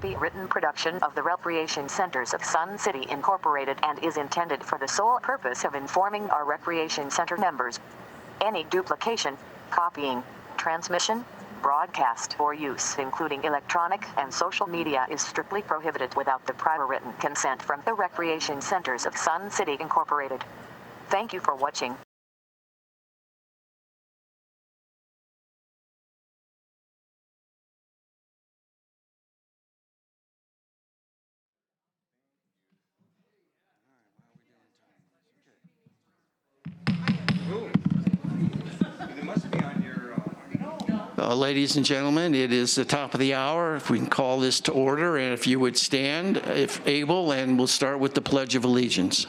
copywritten production of the Recreation Centers of Sun City Incorporated and is intended for the sole purpose of informing our Recreation Center members. Any duplication, copying, transmission, broadcast, or use, including electronic and social media, is strictly prohibited without the prior written consent from the Recreation Centers of Sun City Incorporated. Thank you for watching. Ladies and gentlemen, it is the top of the hour. If we can call this to order, and if you would stand, if able, and we'll start with the Pledge of Allegiance.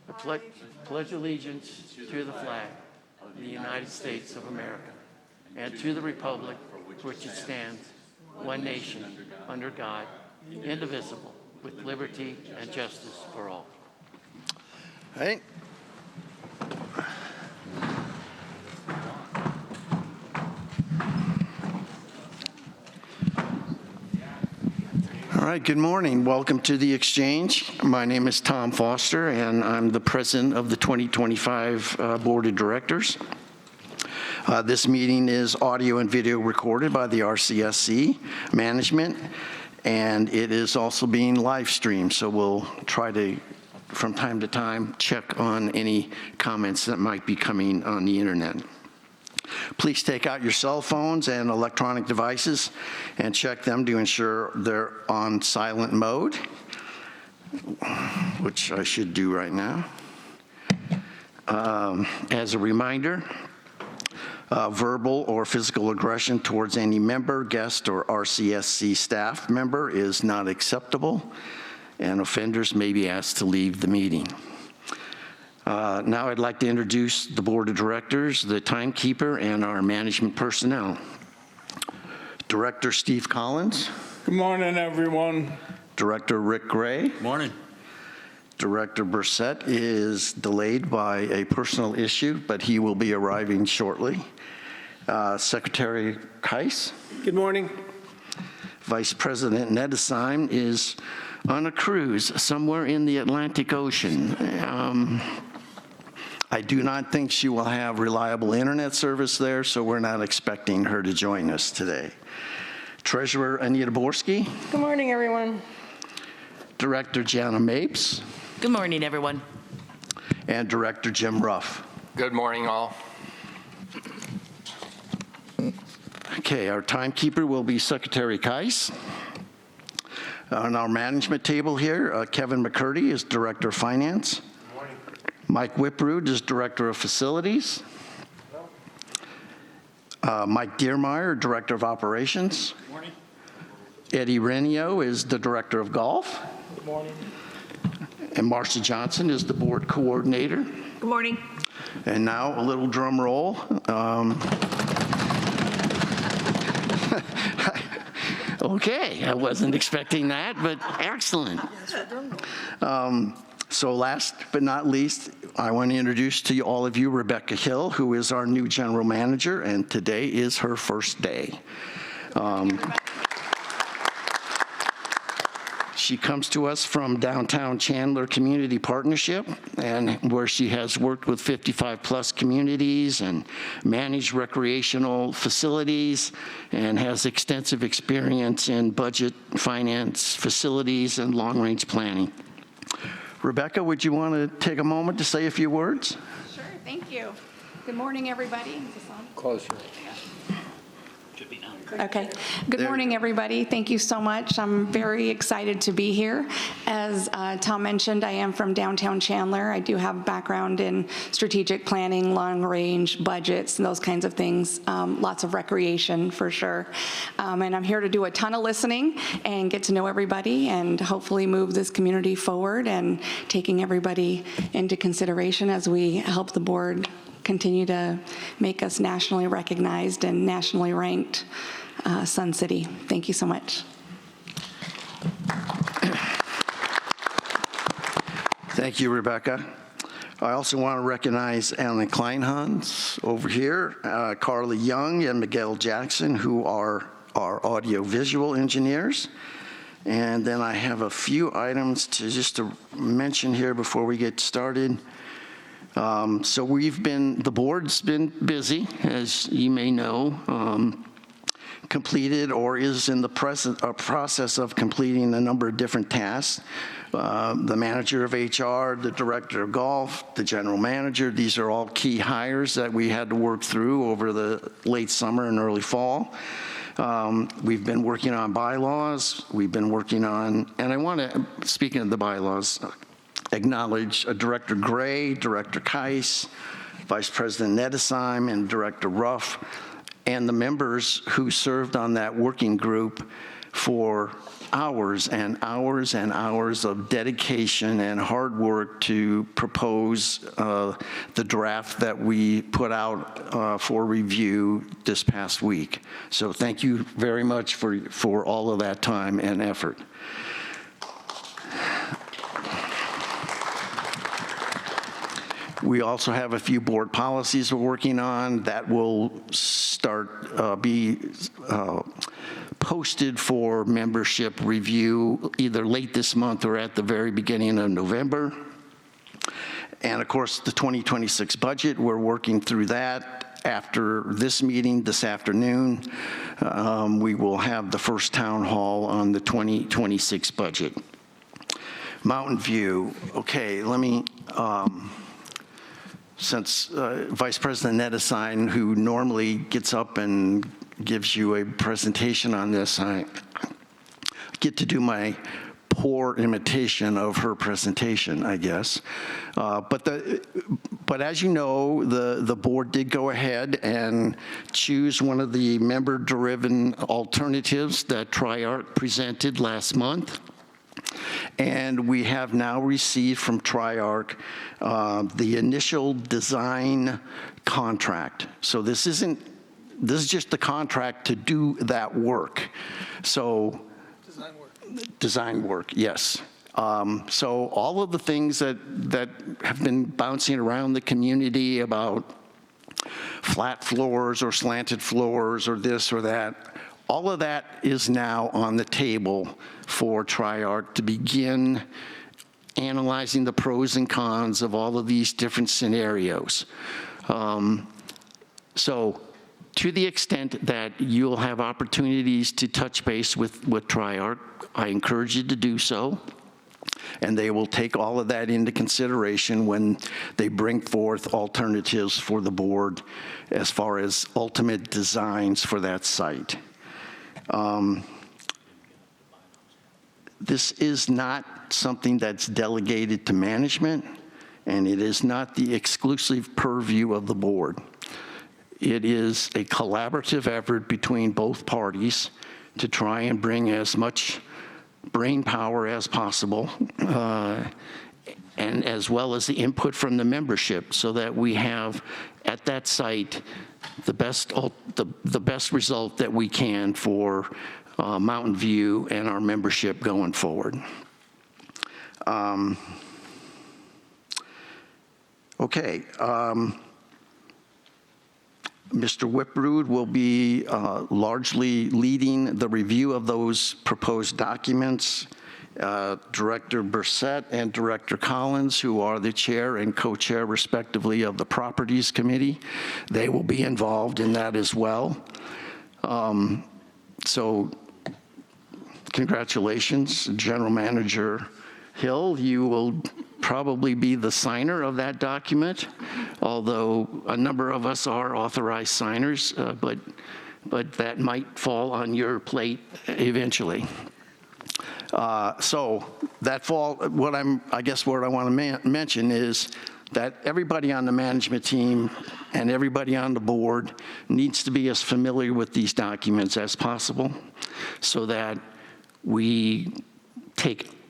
I pledge allegiance to the flag of the United States of America and to the republic for which it stands, one nation, under God, indivisible, with liberty and justice for all. All right. All right, good morning. Welcome to the Exchange. My name is Tom Foster, and I'm the president of the 2025 Board of Directors. This meeting is audio and video recorded by the RCSC management, and it is also being live streamed, so we'll try to, from time to time, check on any comments that might be coming on the internet. Please take out your cell phones and electronic devices and check them to ensure they're on silent mode, which I should do right now. As a reminder, verbal or physical aggression towards any member, guest, or RCSC staff member is not acceptable, and offenders may be asked to leave the meeting. Now I'd like to introduce the Board of Directors, the timekeeper, and our management personnel. Director Steve Collins. Good morning, everyone. Director Rick Gray. Morning. Director Brissett is delayed by a personal issue, but he will be arriving shortly. Secretary Heiss. Good morning. Vice President Nedesheim is on a cruise somewhere in the Atlantic Ocean. I do not think she will have reliable internet service there, so we're not expecting her to join us today. Treasurer Anita Borski. Good morning, everyone. Director Jana Mapes. Good morning, everyone. And Director Jim Ruff. Good morning, all. Okay, our timekeeper will be Secretary Heiss. On our management table here, Kevin McCurdy is Director of Finance. Good morning. Mike Whiprud is Director of Facilities. Mike Diermeyer, Director of Operations. Good morning. Eddie Renio is the Director of Golf. Good morning. And Marcia Johnson is the Board Coordinator. Good morning. And now a little drum roll. Okay, I wasn't expecting that, but excellent. So last but not least, I want to introduce to all of you Rebecca Hill, who is our new general manager, and today is her first day. She comes to us from Downtown Chandler Community Partnership, and where she has worked with 55+ communities and managed recreational facilities and has extensive experience in budget, finance, facilities, and long-range planning. Rebecca, would you want to take a moment to say a few words? Sure, thank you. Good morning, everybody. Is this on? Closer. Okay. Good morning, everybody. Thank you so much. I'm very excited to be here. As Tom mentioned, I am from downtown Chandler. I do have background in strategic planning, long-range budgets, and those kinds of things. Lots of recreation, for sure. And I'm here to do a ton of listening and get to know everybody and hopefully move this community forward and taking everybody into consideration as we help the board continue to make us nationally recognized and nationally ranked Sun City. Thank you so much. Thank you, Rebecca. I also want to recognize Alan Kleinhans over here, Carly Young, and Miguel Jackson, who are our audio-visual engineers. And then I have a few items to mention here before we get started. So the board's been busy, as you may know, completed or is in the process of completing a number of different tasks. The manager of HR, the director of golf, the general manager, these are all key hires that we had to work through over the late summer and early fall. We've been working on bylaws. We've been working on, and I want to, speaking of the bylaws, acknowledge Director Gray, Director Keiss, Vice President Nedesheim, and Director Ruff, and the members who served on that working group for hours and hours and hours of dedication and hard work to propose the draft that we put out for review this past week. So thank you very much for all of that time and effort. We also have a few board policies we're working on that will be posted for membership review either late this month or at the very beginning of November. And of course, the 2026 budget, we're working through that. After this meeting this afternoon, we will have the first town hall on the 2026 budget. Mountain View, okay, let me, since Vice President Nedesheim, who normally gets up and gives you a presentation on this, I get to do my poor imitation of her presentation, I guess. But as you know, the board did go ahead and choose one of the member-driven alternatives that Triarc presented last month. And we have now received from Triarc the initial design contract. So this is just the contract to do that work. So design work, yes. So all of the things that have been bouncing around the community about flat floors or slanted floors or this or that, all of that is now on the table for Triarc to begin analyzing the pros and cons of all of these different scenarios. So to the extent that you'll have opportunities to touch base with Triarc, I encourage you to do so. And they will take all of that into consideration when they bring forth alternatives for the board as far as ultimate designs for that site. This is not something that's delegated to management, and it is not the exclusive purview of the board. It is a collaborative effort between both parties to try and bring as much brain power as possible, and as well as the input from the membership, so that we have at that site the best result that we can for Mountain View and our membership going forward. Okay. Mr. Whiprud will be largely leading the review of those proposed documents. Director Brissett and Director Collins, who are the chair and co-chair respectively of the Properties Committee, they will be involved in that as well. So congratulations, General Manager Hill. You will probably be the signer of that document, although a number of us are authorized signers, but that might fall on your plate eventually. So that fall, what I want to mention is that everybody on the management team and everybody on the board needs to be as familiar with these documents as possible, so that we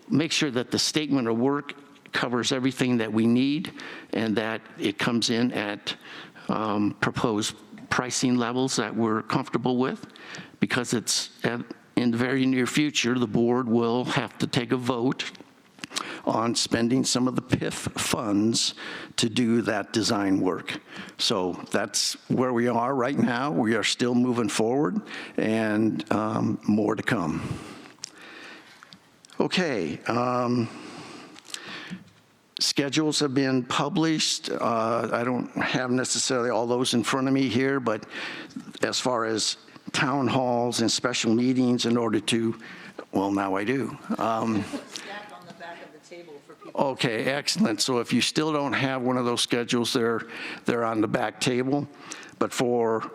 make sure that the statement of work covers everything that we need, and that it comes in at proposed pricing levels that we're comfortable with, because in the very near future, the board will have to take a vote on spending some of the PIF funds to do that design work. So that's where we are right now. We are still moving forward, and more to come. Okay. Schedules have been published. I don't have necessarily all those in front of me here, but as far as town halls and special meetings in order to, well, now I do. Okay, excellent. So if you still don't have one of those schedules, they're on the back table. But for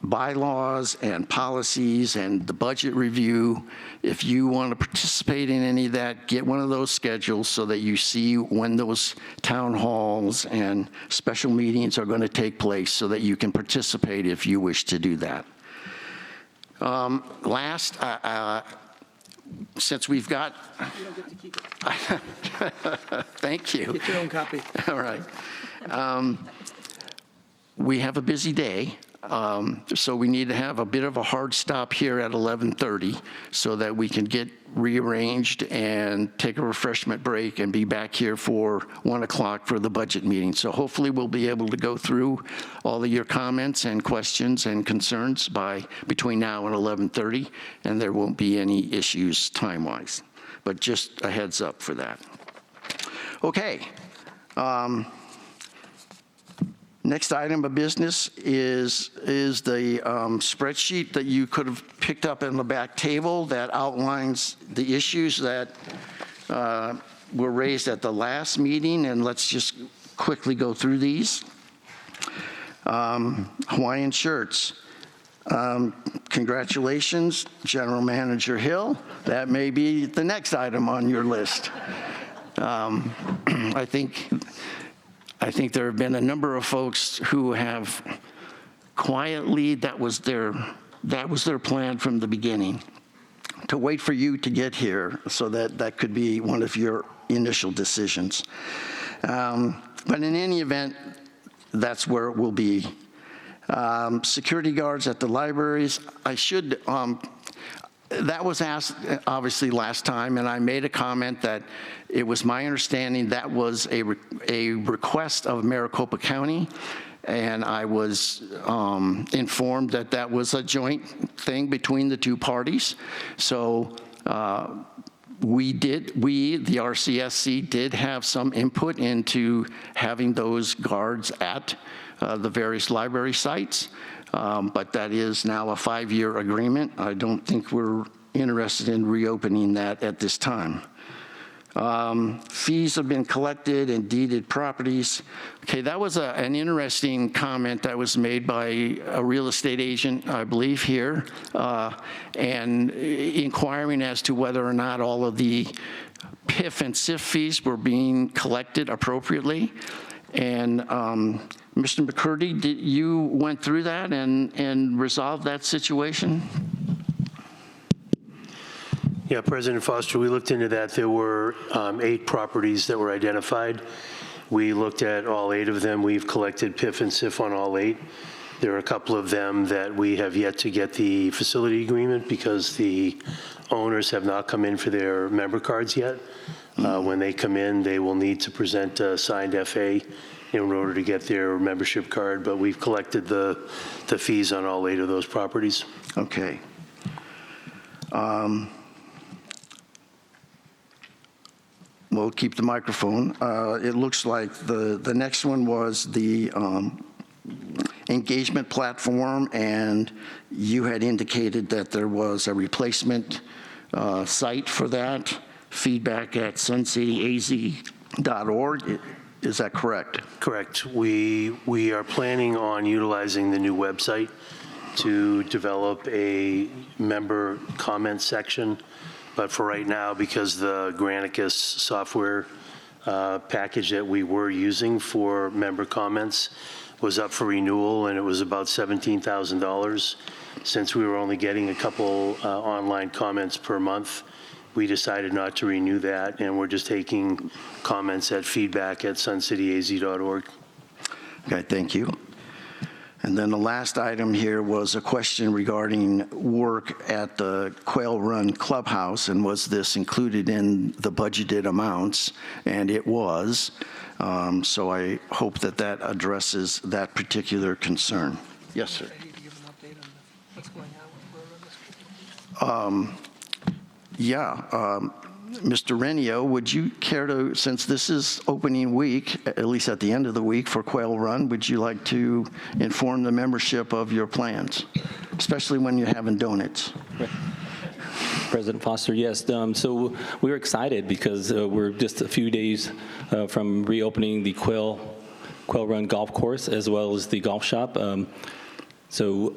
bylaws and policies and the budget review, if you want to participate in any of that, get one of those schedules so that you see when those town halls and special meetings are going to take place so that you can participate if you wish to do that. Last, since we've got... You don't get to keep it. Thank you. Get your own copy. All right. We have a busy day. So we need to have a bit of a hard stop here at 11:30 so that we can get rearranged and take a refreshment break and be back here for 1 o'clock for the budget meeting. So hopefully we'll be able to go through all of your comments and questions and concerns between now and 11:30, and there won't be any issues time-wise. But just a heads up for that. Okay. Next item of business is the spreadsheet that you could have picked up in the back table that outlines the issues that were raised at the last meeting, and let's just quickly go through these. Hawaiian shirts. Congratulations, General Manager Hill. That may be the next item on your list. I think there have been a number of folks who have quietly, that was their plan from the beginning, to wait for you to get here so that could be one of your initial decisions. But in any event, that's where it will be. Security guards at the libraries, that was asked, obviously, last time, and I made a comment that it was my understanding that was a request of Maricopa County, and I was informed that that was a joint thing between the two parties. So the RCSC did have some input into having those guards at the various library sites. But that is now a 5-year agreement. I don't think we're interested in reopening that at this time. Fees have been collected and deeded properties. Okay, that was an interesting comment that was made by a real estate agent, I believe, here, and inquiring as to whether or not all of the PIF and SIF fees were being collected appropriately. And Mr. McCurdy, you went through that and resolved that situation? Yeah, President Foster, we looked into that. There were 8 properties that were identified. We looked at all 8 of them. We've collected PIF and SIF on all 8. There are a couple of them that we have yet to get the facility agreement because the owners have not come in for their member cards yet. When they come in, they will need to present a signed FA in order to get their membership card, but we've collected the fees on all 8 of those properties. Okay. We'll keep the microphone. It looks like the next one was the engagement platform, and you had indicated that there was a replacement site for that, feedback at suncityaz.org. Is that correct? Correct. We are planning on utilizing the new website to develop a member comment section. But for right now, because the Granicus software package that we were using for member comments was up for renewal, and it was about $17,000. Since we were only getting a couple online comments per month, we decided not to renew that, and we're just taking comments at feedback@suncityaz.org. Okay, thank you. And then the last item here was a question regarding work at the Quail Run Clubhouse, and was this included in the budgeted amounts? And it was. So I hope that that addresses that particular concern. Yes, sir. Mr. Renio, would you care to, since this is opening week, at least at the end of the week for Quail Run, would you like to inform the membership of your plans, especially when you're having donuts? President Foster, yes. So we're excited because we're just a few days from reopening the Quail Run Golf Course as well as the golf shop. So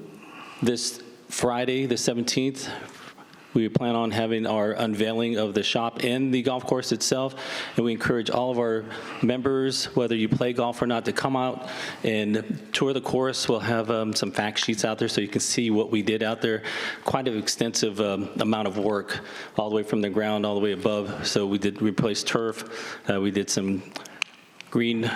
this Friday, the 17th, we plan on having our unveiling of the shop and the golf course itself, and we encourage all of our members, whether you play golf or not, to come out and tour the course. We'll have some fact sheets out there so you can see what we did out there. Quite an extensive amount of work, all the way from the ground all the way above. So we did replace turf. We did some green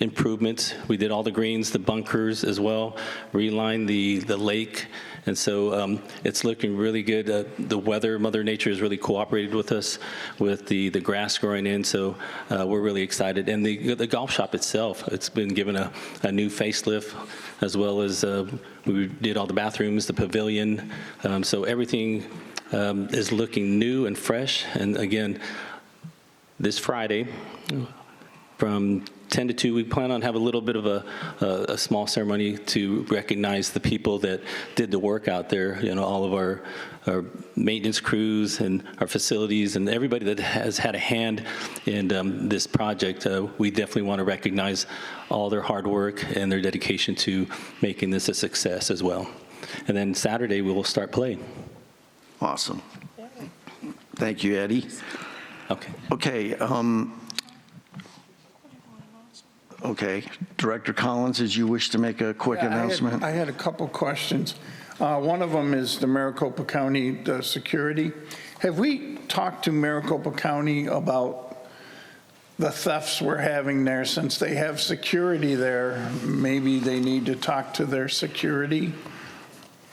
improvements. We did all the greens, the bunkers as well, relined the lake. And so it's looking really good. The weather, Mother Nature has really cooperated with us with the grass growing in, so we're really excited. And the golf shop itself, it's been given a new facelift, as well as we did all the bathrooms, the pavilion. So everything is looking new and fresh. And again, this Friday, from 10 to 2, we plan on having a little bit of a small ceremony to recognize the people that did the work out there, you know, all of our maintenance crews and our facilities and everybody that has had a hand in this project. We definitely want to recognize all their hard work and their dedication to making this a success as well. And then Saturday, we will start play. Awesome. Thank you, Eddie. Okay. Okay, Director Collins, did you wish to make a quick announcement? I had a couple questions. One of them is the Maricopa County security. Have we talked to Maricopa County about the thefts we're having there? Since they have security there, maybe they need to talk to their security.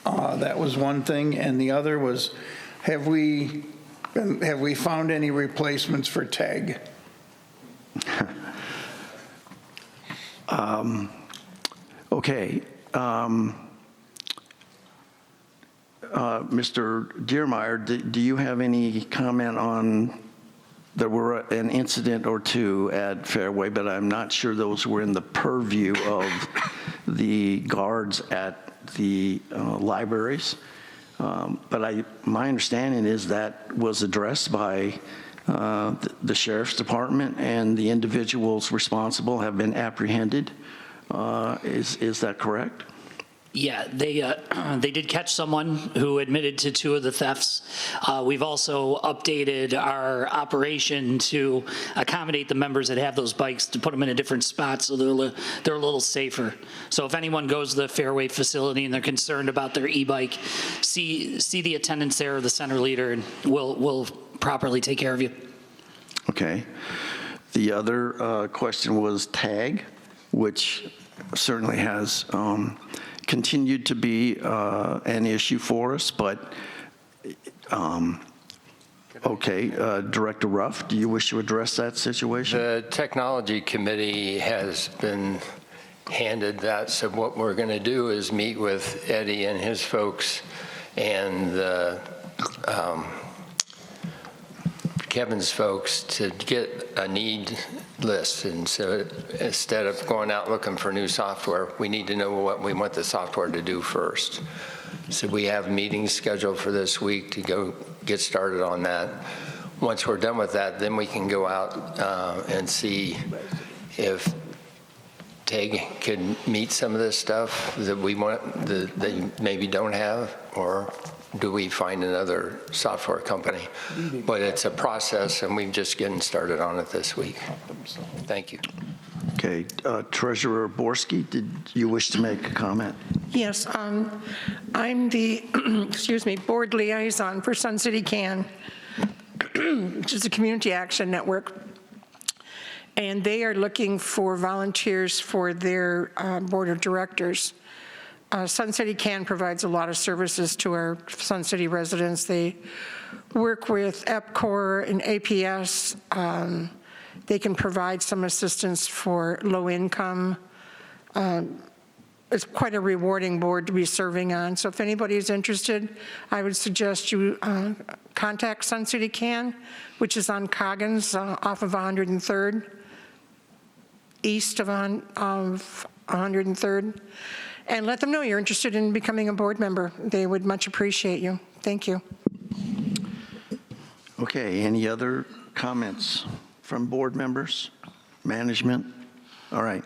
That was one thing. And the other was, have we found any replacements for TAG? Okay. Mr. Diermeyer, do you have any comment on, there were an incident or two at Fairway, but I'm not sure those were in the purview of the guards at the libraries. But my understanding is that was addressed by the Sheriff's Department, and the individuals responsible have been apprehended. Is that correct? Yeah, they did catch someone who admitted to 2 of the thefts. We've also updated our operation to accommodate the members that have those bikes, to put them in a different spot so they're a little safer. So if anyone goes to the Fairway facility and they're concerned about their e-bike, see the attendants there or the center leader, and we'll properly take care of you. Okay. The other question was TAG, which certainly has continued to be an issue for us, but okay. Director Ruff, do you wish to address that situation? The Technology Committee has been handed that, so what we're going to do is meet with Eddie and his folks and Kevin's folks to get a need list. And so instead of going out looking for new software, we need to know what we want the software to do first. So we have meetings scheduled for this week to go get started on that. Once we're done with that, then we can go out and see if TAG can meet some of this stuff that we want, that they maybe don't have, or do we find another software company? But it's a process, and we're just getting started on it this week. Thank you. Okay. Treasurer Borski, did you wish to make a comment? Yes, I'm the, board liaison for Sun City Can, which is a community action network. And they are looking for volunteers for their board of directors. Sun City Can provides a lot of services to our Sun City residents. They work with EPCOR and APS. They can provide some assistance for low income. It's quite a rewarding board to be serving on. So if anybody is interested, I would suggest you contact Sun City Can, which is on Coggins off of 103rd, east of 103rd, and let them know you're interested in becoming a board member. They would much appreciate you. Thank you. Okay, any other comments from board members, management? All right.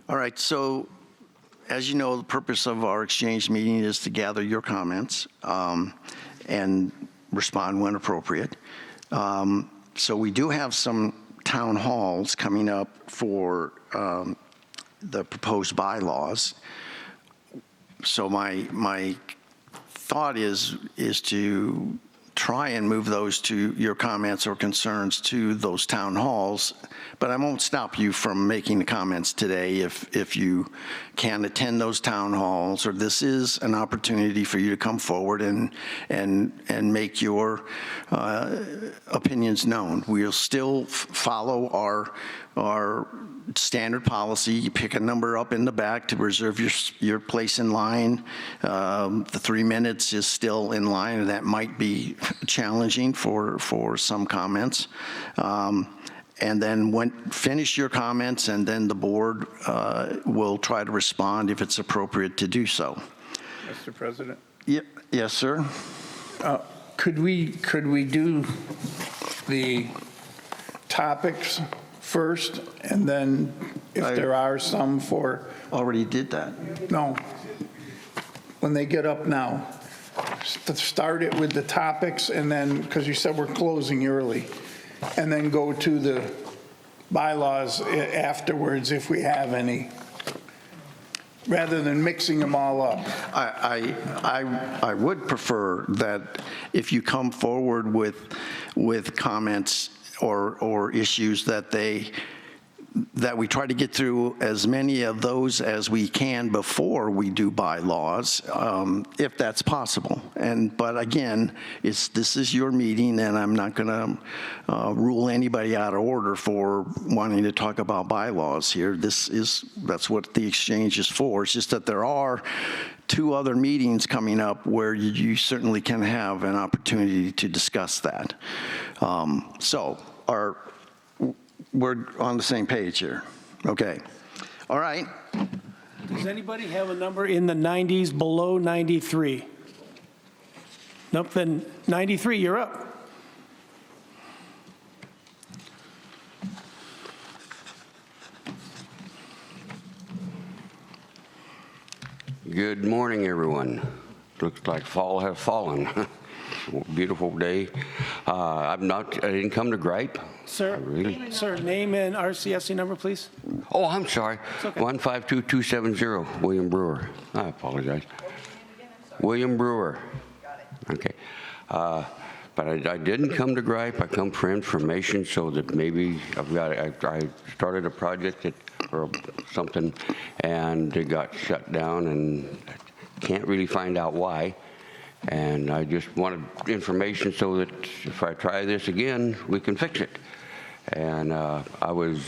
All right, so as you know, the purpose of our exchange meeting is to gather your comments and respond when appropriate. So we do have some town halls coming up for the proposed bylaws. So my thought is to try and move those to your comments or concerns to those town halls, but I won't stop you from making the comments today if you can attend those town halls, or this is an opportunity for you to come forward and make your opinions known. We'll still follow our standard policy. You pick a number up in the back to reserve your place in line. The 3 minutes is still in line, and that might be challenging for some comments. And then finish your comments, and then the board will try to respond if it's appropriate to do so. Mr. President? Yes, sir. Could we do the topics first, and then if there are some for... Already did that. No. When they get up now, start it with the topics, and then, because you said we're closing early, and then go to the bylaws afterwards if we have any, rather than mixing them all up. I would prefer that if you come forward with comments or issues that we try to get through as many of those as we can before we do bylaws, if that's possible. But again, this is your meeting, and I'm not going to rule anybody out of order for wanting to talk about bylaws here. That's what the exchange is for. It's just that there are 2 other meetings coming up where you certainly can have an opportunity to discuss that. We're on the same page here. Okay. All right. Does anybody have a number in the 90s below 93? Nope, then 93, you're up. Good morning, everyone. Looks like fall has fallen. Beautiful day. I didn't come to gripe. Sir, Sir, name and RCSC number, please. Oh, I'm sorry. Okay. 152270, William Brewer. I apologize. William Brewer. Okay. But I didn't come to gripe. I come for information so that maybe I started a project or something, and it got shut down, and can't really find out why. And I just wanted information so that if I try this again, we can fix it. And I was,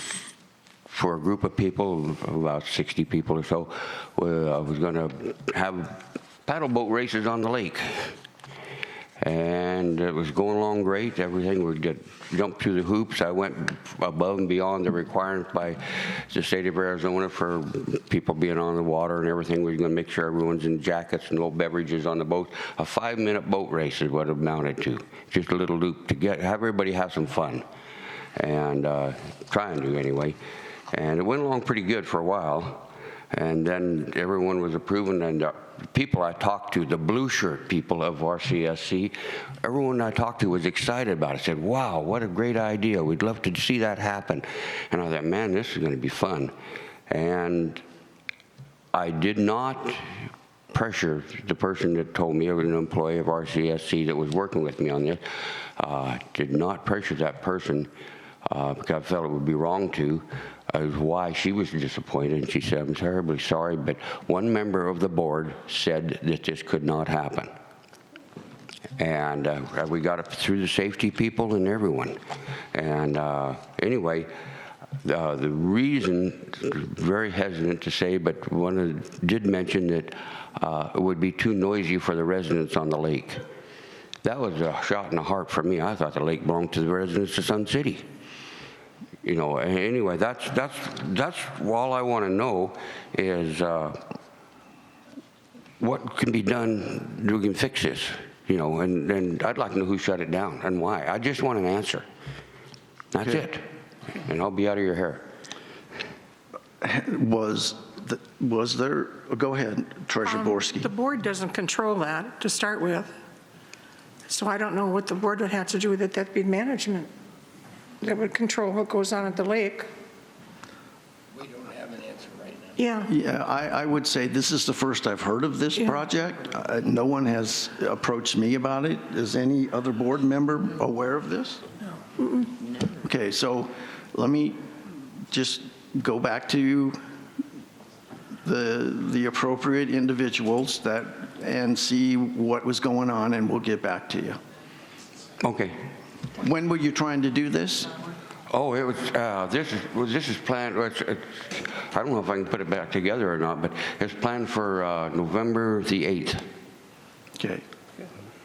for a group of people, about 60 people or so, I was going to have paddle boat races on the lake. And it was going along great. Everything would get jumped through the hoops. I went above and beyond the requirements by the state of Arizona for people being on the water and everything. We're going to make sure everyone's in jackets and no beverages on the boat. A 5-minute boat race is what it amounted to. Just a little loop to have everybody have some fun, and trying to anyway. And it went along pretty good for a while. And then everyone was approving, and people I talked to, the blue shirt people of RCSC, everyone I talked to was excited about it, said, wow, what a great idea. We'd love to see that happen. And I thought, man, this is going to be fun. And I did not pressure the person that told me, I was an employee of RCSC that was working with me on this, did not pressure that person because I felt it would be wrong to. as why she was disappointed, and she said, "I'm terribly sorry, but one member of the board said that this could not happen." And we got it through the safety people and everyone. And anyway, the reason, very hesitant to say, but did mention that it would be too noisy for the residents on the lake. That was a shot in the heart for me. I thought the lake belonged to the residents of Sun City. You know, anyway, that's all I want to know is what can be done we can fix this, you know, and I'd like to know who shut it down and why. I just want an answer. That's it. And I'll be out of your hair. Was there, go ahead, Treasurer Borski. The board doesn't control that to start with. So I don't know what the board would have to do with it. That'd be management that would control what goes on at the lake. We don't have an answer right now. Yeah. Yeah, I would say this is the first I've heard of this project. No one has approached me about it. Is any other board member aware of this? No. Okay, so let me just go back to the appropriate individuals and see what was going on, and we'll get back to you. Okay. When were you trying to do this? Oh, it was, this is planned, I don't know if I can put it back together or not, but it's planned for November the 8th. Okay.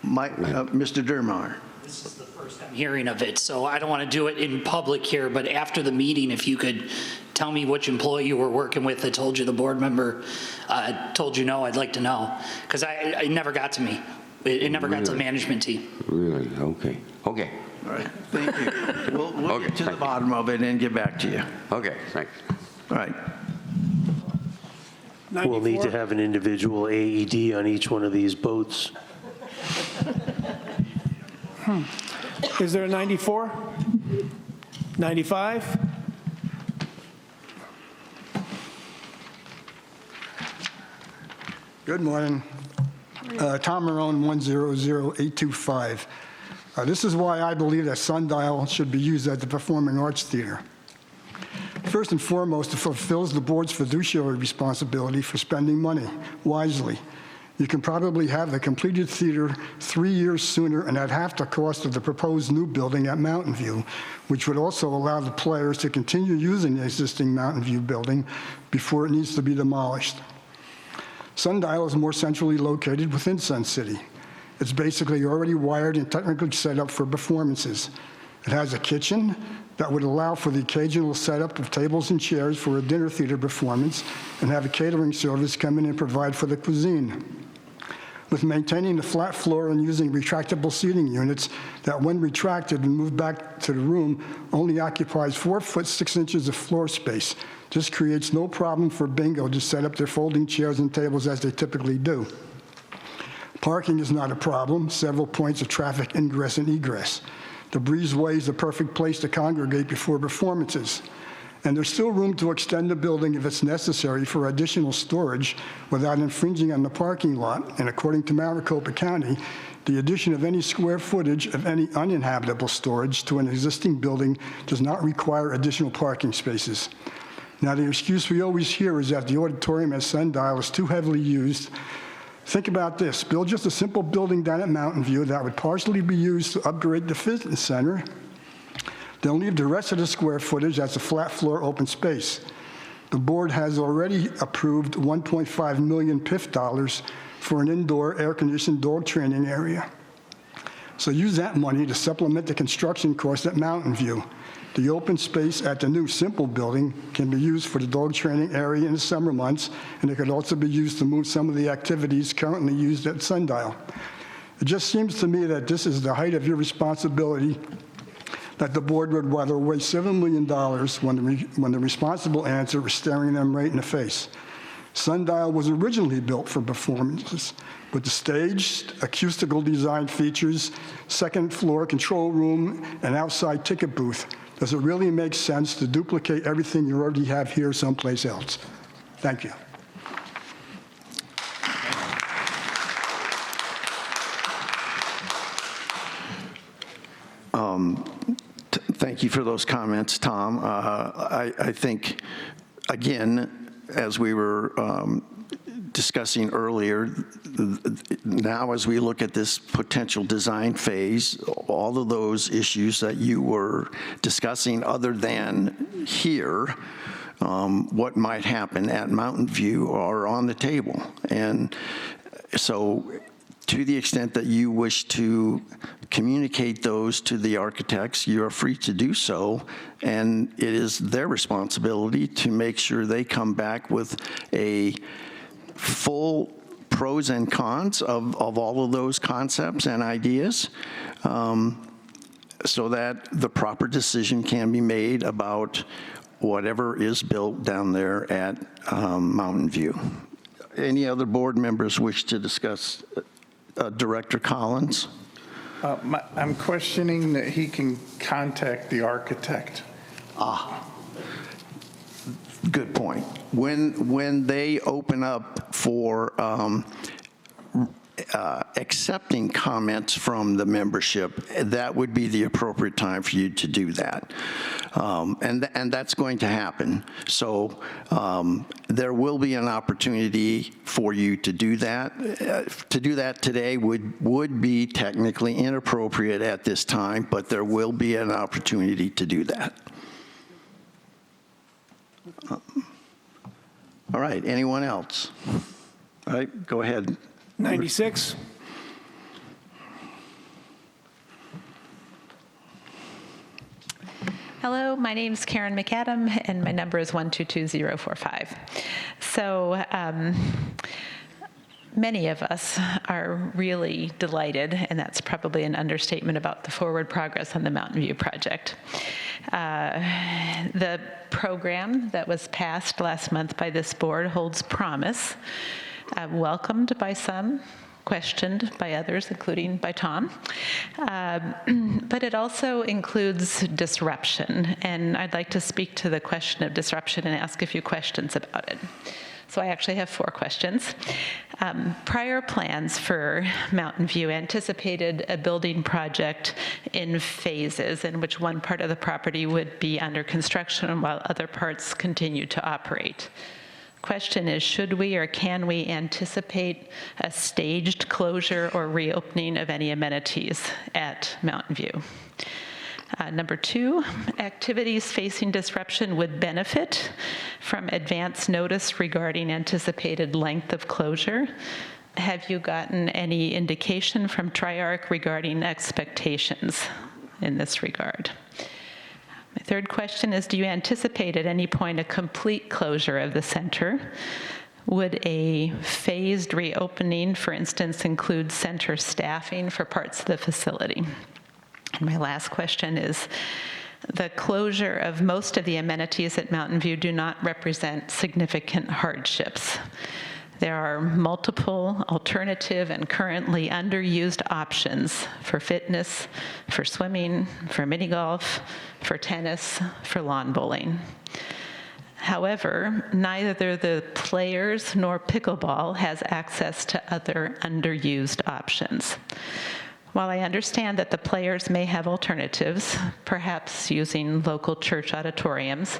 Mr. Dermeyer. This is the first I'm hearing of it, so I don't want to do it in public here, but after the meeting, if you could tell me which employee you were working with that told you the board member told you no, I'd like to know. Because it never got to me. It never got to the management team. Really? Okay. Okay. All right, thank you. We'll get to the bottom of it and get back to you. Okay, thanks. All right. We'll need to have an individual AED on each one of these boats. Is there a 94? 95? Good morning. Tom Marone, 100825. This is why I believe that Sundial should be used as the Performing Arts Theater. First and foremost, it fulfills the board's fiduciary responsibility for spending money wisely. You can probably have the completed theater 3 years sooner and at half the cost of the proposed new building at Mountain View, which would also allow the players to continue using the existing Mountain View building before it needs to be demolished. Sundial is more centrally located within Sun City. It's basically already wired and technically set up for performances. It has a kitchen that would allow for the occasional setup of tables and chairs for a dinner theater performance and have a catering service come in and provide for the cuisine. With maintaining the flat floor and using retractable seating units that, when retracted and moved back to the room, only occupies 4 foot 6 inches of floor space. This creates no problem for bingo to set up their folding chairs and tables as they typically do. Parking is not a problem, several points of traffic ingress and egress. The breezeway is the perfect place to congregate before performances. And there's still room to extend the building if it's necessary for additional storage without infringing on the parking lot. And according to Maricopa County, the addition of any square footage of any uninhabitable storage to an existing building does not require additional parking spaces. Now, the excuse we always hear is that the auditorium at Sundial is too heavily used. Think about this. Build just a simple building down at Mountain View that would partially be used to upgrade the fitness center. Then leave the rest of the square footage as a flat floor open space. The board has already approved $1.5 million PIF dollars for an indoor air-conditioned dog training area. So use that money to supplement the construction costs at Mountain View. The open space at the new simple building can be used for the dog training area in the summer months, and it could also be used to move some of the activities currently used at Sundial. It just seems to me that this is the height of your responsibility, that the board would rather waste $7 million when the responsible answer is staring them right in the face. Sundial was originally built for performances, with the staged, acoustical design features, second floor control room, and outside ticket booth. Does it really make sense to duplicate everything you already have here someplace else? Thank you. Thank you for those comments, Tom. I think, again, as we were discussing earlier, now as we look at this potential design phase, all of those issues that you were discussing other than here, what might happen at Mountain View are on the table. And so to the extent that you wish to communicate those to the architects, you are free to do so, and it is their responsibility to make sure they come back with a full pros and cons of all of those concepts and ideas, so that the proper decision can be made about whatever is built down there at Mountain View. Any other board members wish to discuss Director Collins? I'm questioning that he can contact the architect. Good point. When they open up for accepting comments from the membership, that would be the appropriate time for you to do that. And that's going to happen. So there will be an opportunity for you to do that. To do that today would be technically inappropriate at this time, but there will be an opportunity to do that. All right, anyone else? All right, go ahead. 96. Hello, my name is Karen McAdam, and my number is 122045. So many of us are really delighted, and that's probably an understatement, about the forward progress on the Mountain View project. The program that was passed last month by this board holds promise, welcomed by some, questioned by others, including by Tom. But it also includes disruption, and I'd like to speak to the question of disruption and ask a few questions about it. So I actually have 4 questions. Prior plans for Mountain View anticipated a building project in phases, in which one part of the property would be under construction while other parts continue to operate. Question is, should we or can we anticipate a staged closure or reopening of any amenities at Mountain View? Number 2, activities facing disruption would benefit from advance notice regarding anticipated length of closure. Have you gotten any indication from Triarch regarding expectations in this regard? My 3rd question is, do you anticipate at any point a complete closure of the center? Would a phased reopening, for instance, include center staffing for parts of the facility? And my last question is, the closure of most of the amenities at Mountain View do not represent significant hardships. There are multiple alternative and currently underused options for fitness, for swimming, for mini golf, for tennis, for lawn bowling. However, neither the players nor pickleball has access to other underused options. While I understand that the players may have alternatives, perhaps using local church auditoriums,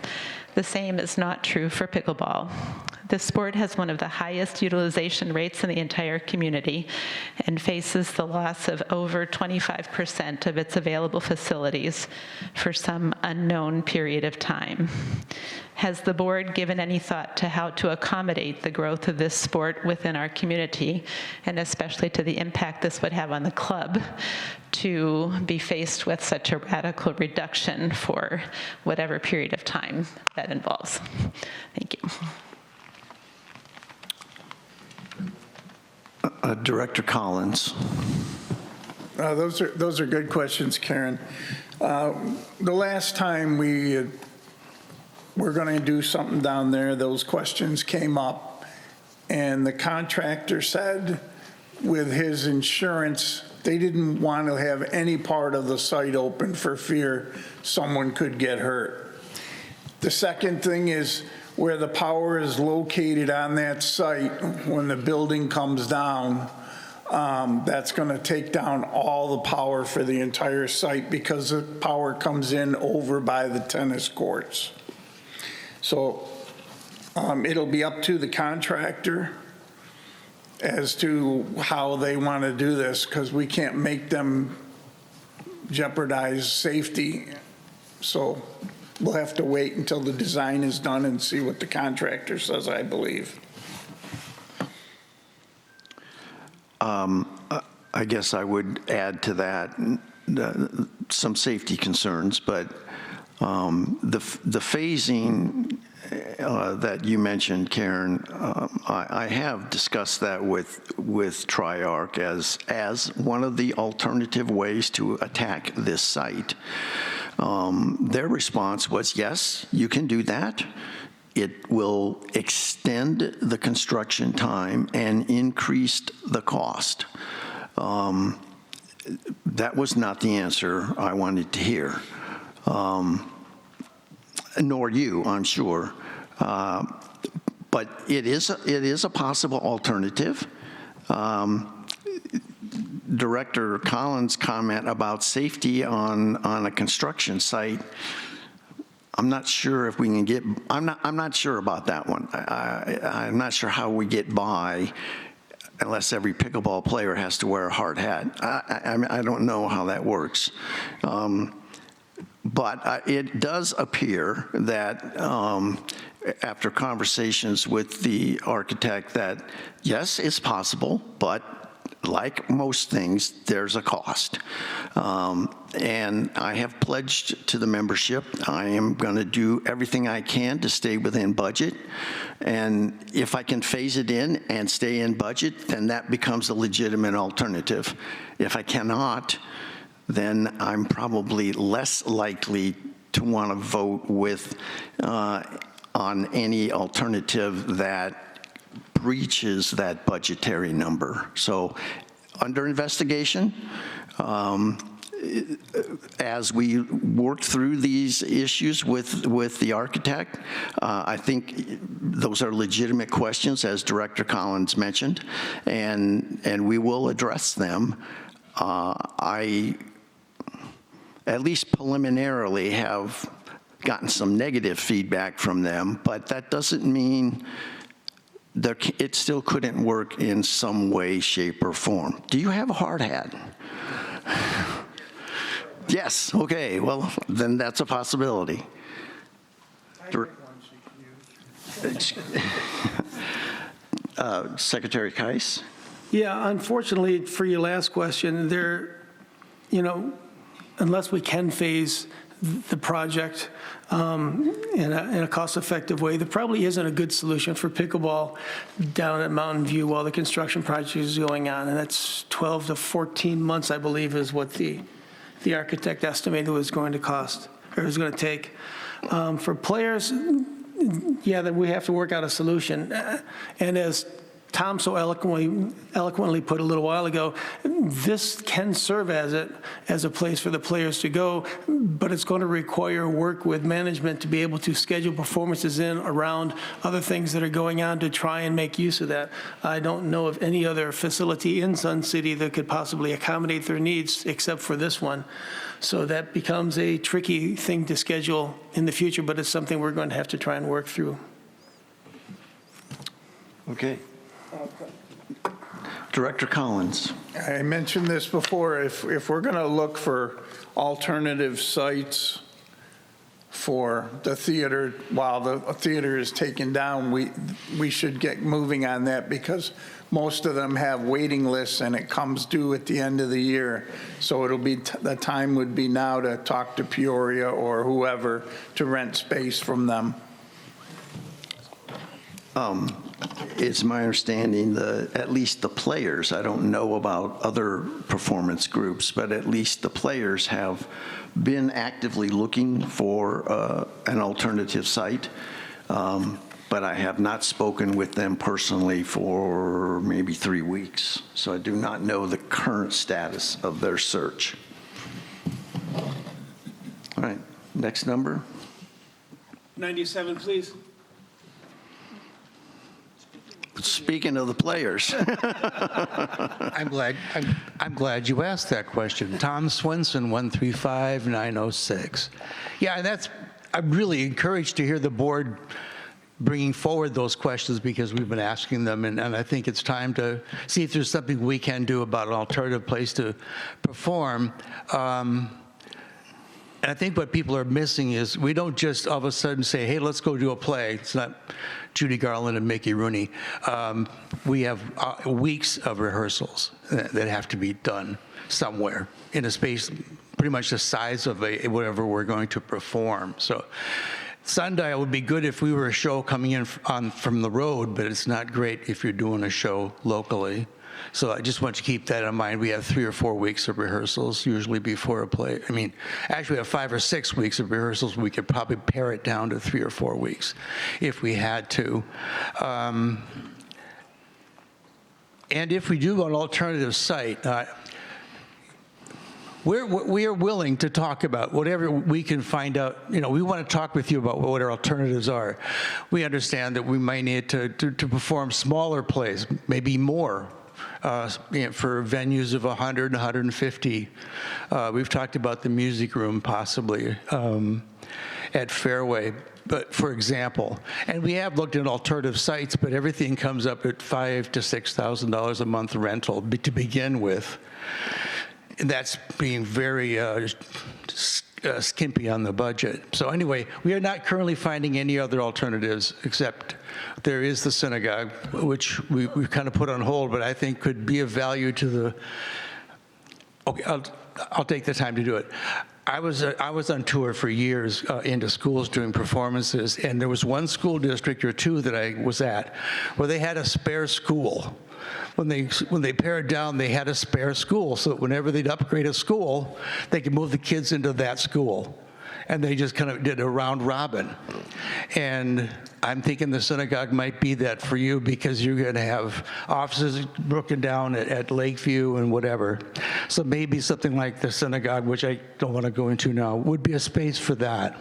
the same is not true for pickleball. This sport has one of the highest utilization rates in the entire community and faces the loss of over 25% of its available facilities for some unknown period of time. Has the board given any thought to how to accommodate the growth of this sport within our community, and especially to the impact this would have on the club to be faced with such a radical reduction for whatever period of time that involves? Thank you. Director Collins. Those are good questions, Karen. The last time we were going to do something down there, those questions came up, and the contractor said with his insurance, they didn't want to have any part of the site open for fear someone could get hurt. The second thing is, where the power is located on that site, when the building comes down, that's going to take down all the power for the entire site because the power comes in over by the tennis courts. So it'll be up to the contractor as to how they want to do this, because we can't make them jeopardize safety. So we'll have to wait until the design is done and see what the contractor says, I believe. I guess I would add to that some safety concerns, but the phasing that you mentioned, Karen, I have discussed that with Triarc as one of the alternative ways to attack this site. Their response was, yes, you can do that. It will extend the construction time and increase the cost. That was not the answer I wanted to hear, nor you, I'm sure. But it is a possible alternative. Director Collins' comment about safety on a construction site, I'm not sure if we can get. I'm not sure about that one. I'm not sure how we get by unless every pickleball player has to wear a hard hat. I don't know how that works. But it does appear that after conversations with the architect that, yes, it's possible, but like most things, there's a cost. And I have pledged to the membership, I am going to do everything I can to stay within budget. And if I can phase it in and stay in budget, then that becomes a legitimate alternative. If I cannot, then I'm probably less likely to want to vote with on any alternative that breaches that budgetary number. So under investigation, as we work through these issues with the architect, I think those are legitimate questions, as Director Collins mentioned, and we will address them. I, at least preliminarily, have gotten some negative feedback from them, but that doesn't mean it still couldn't work in some way, shape, or form. Do you have a hard hat? Yes, okay, well, then that's a possibility. Secretary Keiss? Yeah, unfortunately, for your last question, unless we can phase the project in a cost-effective way, there probably isn't a good solution for pickleball down at Mountain View while the construction project is going on, and that's 12 to 14 months, I believe, is what the architect estimated was going to cost, or was going to take. For players, yeah, that we have to work out a solution. And as Tom so eloquently put a little while ago, this can serve as a place for the players to go, but it's going to require work with management to be able to schedule performances in around other things that are going on to try and make use of that. I don't know of any other facility in Sun City that could possibly accommodate their needs except for this one. So that becomes a tricky thing to schedule in the future, but it's something we're going to have to try and work through. Okay. Director Collins. I mentioned this before. If we're going to look for alternative sites for the theater while the theater is taken down, we should get moving on that, because most of them have waiting lists and it comes due at the end of the year. So it'll be the time would be now to talk to Peoria or whoever to rent space from them. It's my understanding at least the players, I don't know about other performance groups, but at least the players have been actively looking for an alternative site. But I have not spoken with them personally for maybe 3 weeks. So I do not know the current status of their search. All right, next number. 97, please. Speaking of the players. I'm glad you asked that question. Tom Swenson, 135-906. Yeah, and I'm really encouraged to hear the board bringing forward those questions because we've been asking them, and I think it's time to see if there's something we can do about an alternative place to perform. And I think what people are missing is we don't just all of a sudden say, hey, let's go do a play. It's not Judy Garland and Mickey Rooney. We have weeks of rehearsals that have to be done somewhere in a space pretty much the size of whatever we're going to perform. So Sundial would be good if we were a show coming in from the road, but it's not great if you're doing a show locally. So I just want you to keep that in mind. We have 3 or 4 weeks of rehearsals usually before a play. I mean, actually we have 5 or 6 weeks of rehearsals. We could probably pare it down to 3 or 4 weeks if we had to. And if we do an alternative site, we are willing to talk about whatever we can find out. You know, we want to talk with you about what our alternatives are. We understand that we might need to perform smaller plays, maybe more. For venues of 100 and 150. We've talked about the music room possibly at Fairway, but for example, and we have looked at alternative sites, but everything comes up at $5,000 to $6,000 a month rental to begin with. And that's being very skimpy on the budget. So anyway, we are not currently finding any other alternatives except there is the synagogue, which we've kind of put on hold, but I think could be of value to the, okay, I'll take the time to do it. I was on tour for years into schools doing performances, and there was one school district or two that I was at where they had a spare school. When they pared down, they had a spare school, so that whenever they'd upgrade a school, they could move the kids into that school. And they just kind of did a round robin. And I'm thinking the synagogue might be that for you because you're going to have offices broken down at Lakeview and whatever. So maybe something like the synagogue, which I don't want to go into now, would be a space for that.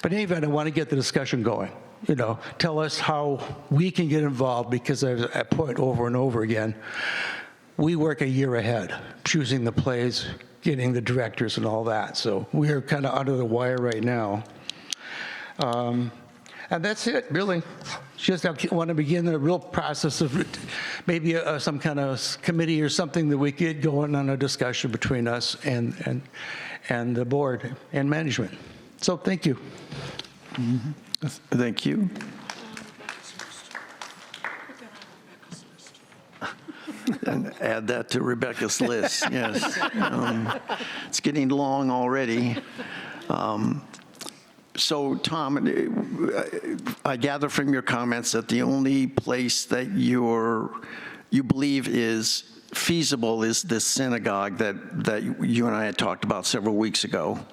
But in any event, I want to get the discussion going. You know, tell us how we can get involved because I point over and over again, we work a year ahead, choosing the plays, getting the directors and all that. So we're kind of under the wire right now. And that's it, really. Just I want to begin the real process of maybe some kind of committee or something that we get going on a discussion between us and the board and management. So thank you. Mm-hmm. Thank you. And add that to Rebecca's list, yes. It's getting long already. So, Tom, I gather from your comments that the only place that you believe is feasible is this synagogue that you and I had talked about several weeks ago,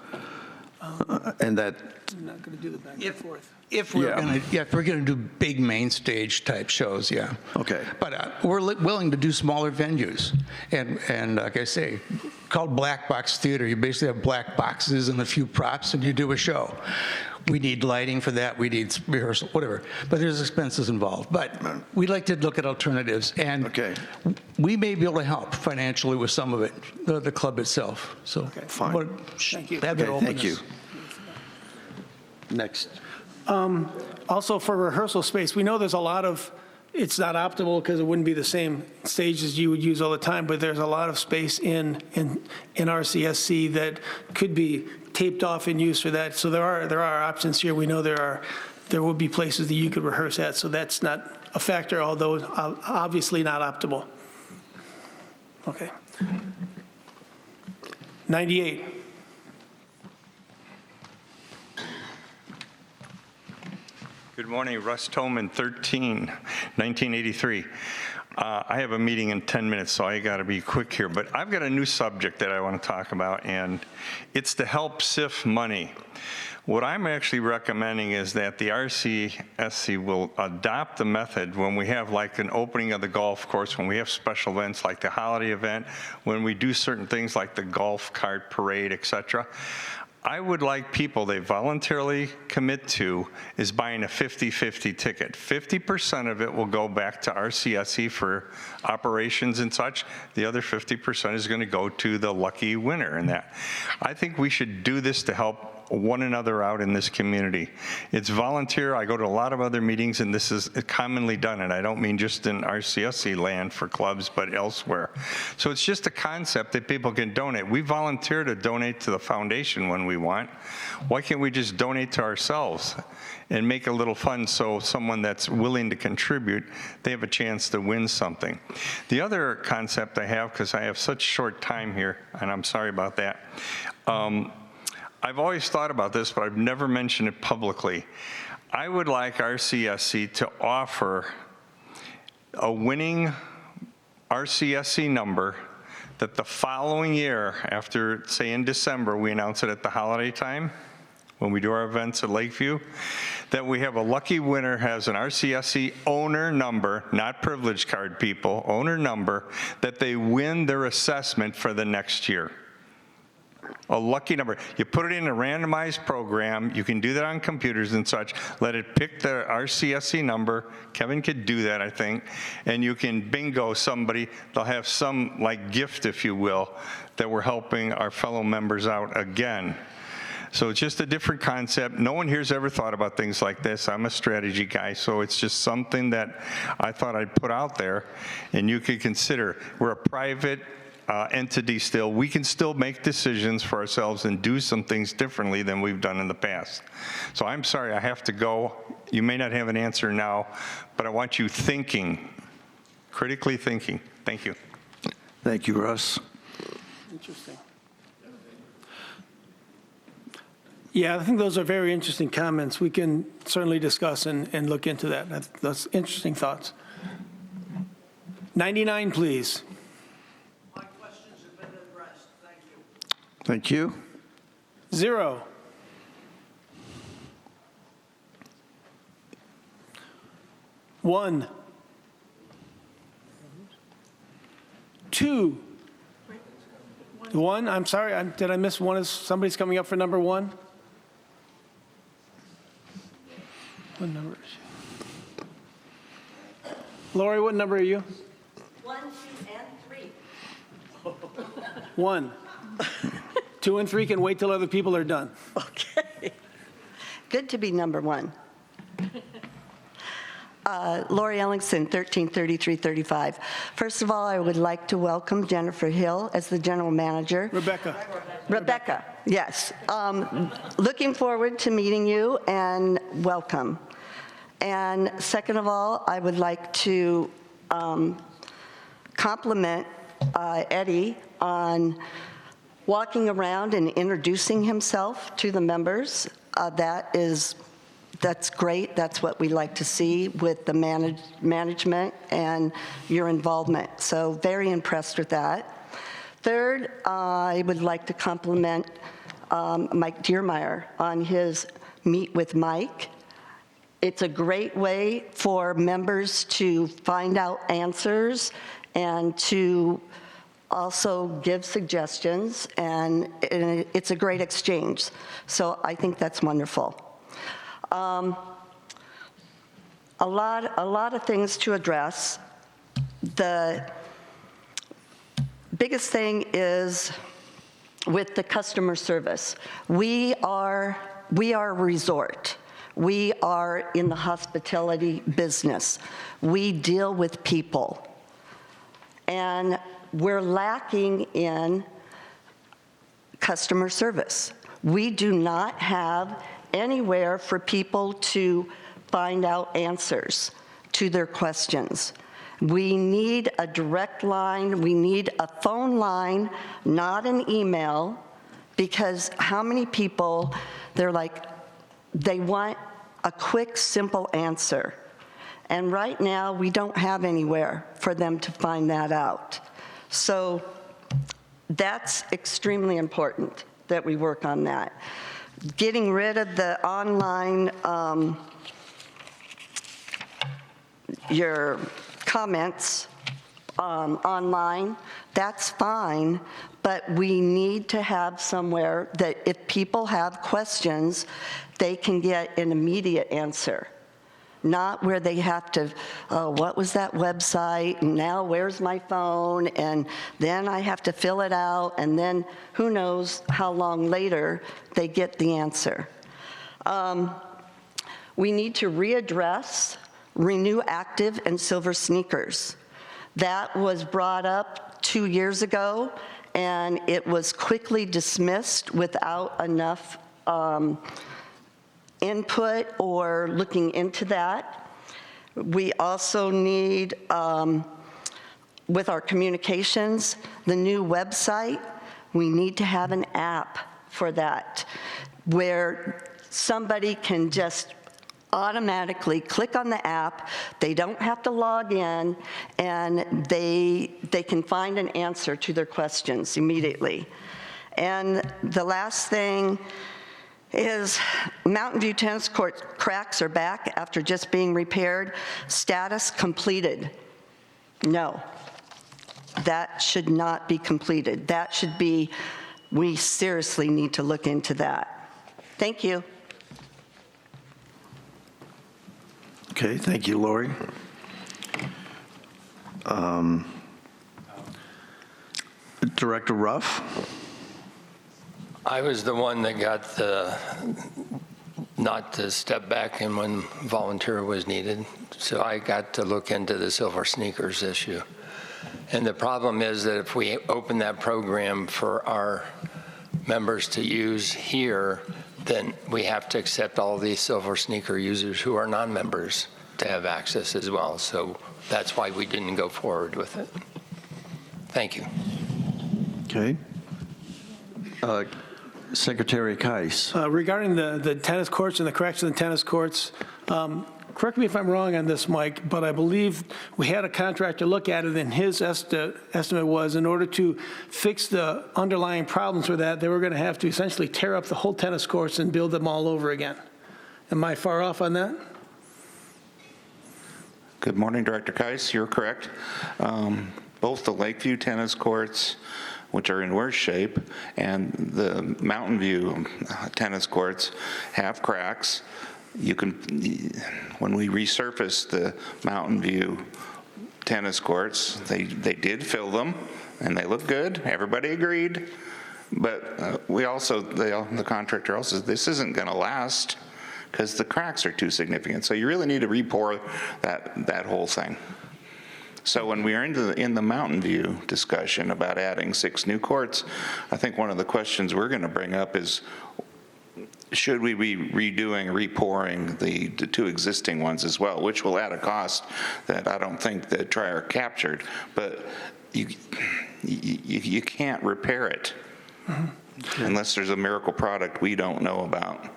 and that. I'm not going to do the back and forth. If we're going to do big main stage type shows, yeah. Okay. But we're willing to do smaller venues, and like I say, called black box theater. You basically have black boxes and a few props, and you do a show. We need lighting for that. We need rehearsal, whatever. But there's expenses involved. But we like to look at alternatives, and we may be able to help financially with some of it, the club itself. So fine. Thank you. Thank you. Next. Also for rehearsal space, we know there's a lot of, it's not optimal because it wouldn't be the same stages you would use all the time, but there's a lot of space in RCSC that could be taped off and used for that. So there are options here. We know there will be places that you could rehearse at, so that's not a factor, although obviously not optimal. Okay. 98. Good morning, Russ Tolman, 1983. I have a meeting in 10 minutes, so I got to be quick here. But I've got a new subject that I want to talk about, and it's to help sift money. What I'm actually recommending is that the RCSC will adopt the method when we have like an opening of the golf course, when we have special events like the holiday event, when we do certain things like the golf cart parade, etc. I would like people they voluntarily commit to is buying a 50-50 ticket. 50% of it will go back to RCSC for operations and such. The other 50% is going to go to the lucky winner in that. I think we should do this to help one another out in this community. It's volunteer. I go to a lot of other meetings, and this is commonly done, and I don't mean just in RCSC land for clubs, but elsewhere. So it's just a concept that people can donate. We volunteer to donate to the foundation when we want. Why can't we just donate to ourselves and make a little fund so someone that's willing to contribute, they have a chance to win something? The other concept I have, because I have such short time here, and I'm sorry about that, I've always thought about this, but I've never mentioned it publicly. I would like RCSC to offer a winning RCSC number that the following year, after, say in December, we announce it at the holiday time, when we do our events at Lakeview, that we have a lucky winner has an RCSC owner number, not privilege card people, owner number, that they win their assessment for the next year. A lucky number. You put it in a randomized program. You can do that on computers and such. Let it pick the RCSC number. Kevin could do that, I think. And you can bingo somebody. They'll have some like gift, if you will, that we're helping our fellow members out again. So it's just a different concept. No one here's ever thought about things like this. I'm a strategy guy, so it's just something that I thought I'd put out there, and you could consider. We're a private entity still. We can still make decisions for ourselves and do some things differently than we've done in the past. So I'm sorry, I have to go. You may not have an answer now, but I want you thinking, critically thinking. Thank you. Thank you, Russ. Interesting. Yeah, I think those are very interesting comments. We can certainly discuss and look into that. That's interesting thoughts. 99, please. Thank you. 0. 1. 2. 1, I'm sorry, did I miss one? Somebody's coming up for number 1? What number is she? Lori, what number are you? 1, 2, and 3. 1. 2 and 3 can wait till other people are done. Okay. Good to be number 1. Lori Ellingson, 133335. First of all, I would like to welcome Jennifer Hill as the general manager. Rebecca, yes. Looking forward to meeting you, and welcome. And second of all, I would like to compliment Eddie on walking around and introducing himself to the members. That's great. That's what we like to see with the management and your involvement. So very impressed with that. Third, I would like to compliment Mike Diermeyer on his Meet with Mike. It's a great way for members to find out answers and to also give suggestions, and it's a great exchange. So I think that's wonderful. A lot of things to address. The biggest thing is with the customer service. We are a resort. We are in the hospitality business. We deal with people. And we're lacking in customer service. We do not have anywhere for people to find out answers to their questions. We need a direct line. We need a phone line, not an email, because how many people, they want a quick, simple answer. And right now, we don't have anywhere for them to find that out. So that's extremely important that we work on that. Getting rid of the online, your comments online, that's fine, but we need to have somewhere that if people have questions, they can get an immediate answer. Not where they have to, oh, what was that website? And now where's my phone? And then I have to fill it out. And then who knows how long later they get the answer. We need to readdress Renew Active and Silver Sneakers. That was brought up 2 years ago, and it was quickly dismissed without enough input or looking into that. We also need, with our communications, the new website, we need to have an app for that where somebody can just automatically click on the app, they don't have to log in, and they can find an answer to their questions immediately. And the last thing is Mountain View Tennis Court cracks are back after just being repaired. Status completed. No, that should not be completed. That should be, we seriously need to look into that. Thank you. Okay, thank you, Lori. Director Ruff? I was the one that got the not to step back in when volunteer was needed, so I got to look into the Silver Sneakers issue. And the problem is that if we open that program for our members to use here, then we have to accept all these Silver Sneaker users who are non-members to have access as well. So that's why we didn't go forward with it. Thank you. Okay. Secretary Kais. Regarding the tennis courts and the cracks in the tennis courts, correct me if I'm wrong on this, Mike, but I believe we had a contractor look at it, and his estimate was in order to fix the underlying problems with that, they were going to have to essentially tear up the whole tennis courts and build them all over again. Am I far off on that? Good morning, Director Kais. You're correct. Both the Lakeview tennis courts, which are in worse shape, and the Mountain View tennis courts have cracks. You can, when we resurfaced the Mountain View tennis courts, they did fill them, and they look good. Everybody agreed. But we also, the contractor also said, this isn't going to last because the cracks are too significant. So you really need to re-pour that whole thing. So when we are in the Mountain View discussion about adding 6 new courts, I think one of the questions we're going to bring up is, should we be redoing, repouring the 2 existing ones as well, which will add a cost that I don't think that Trier captured, but you can't repair it unless there's a miracle product we don't know about.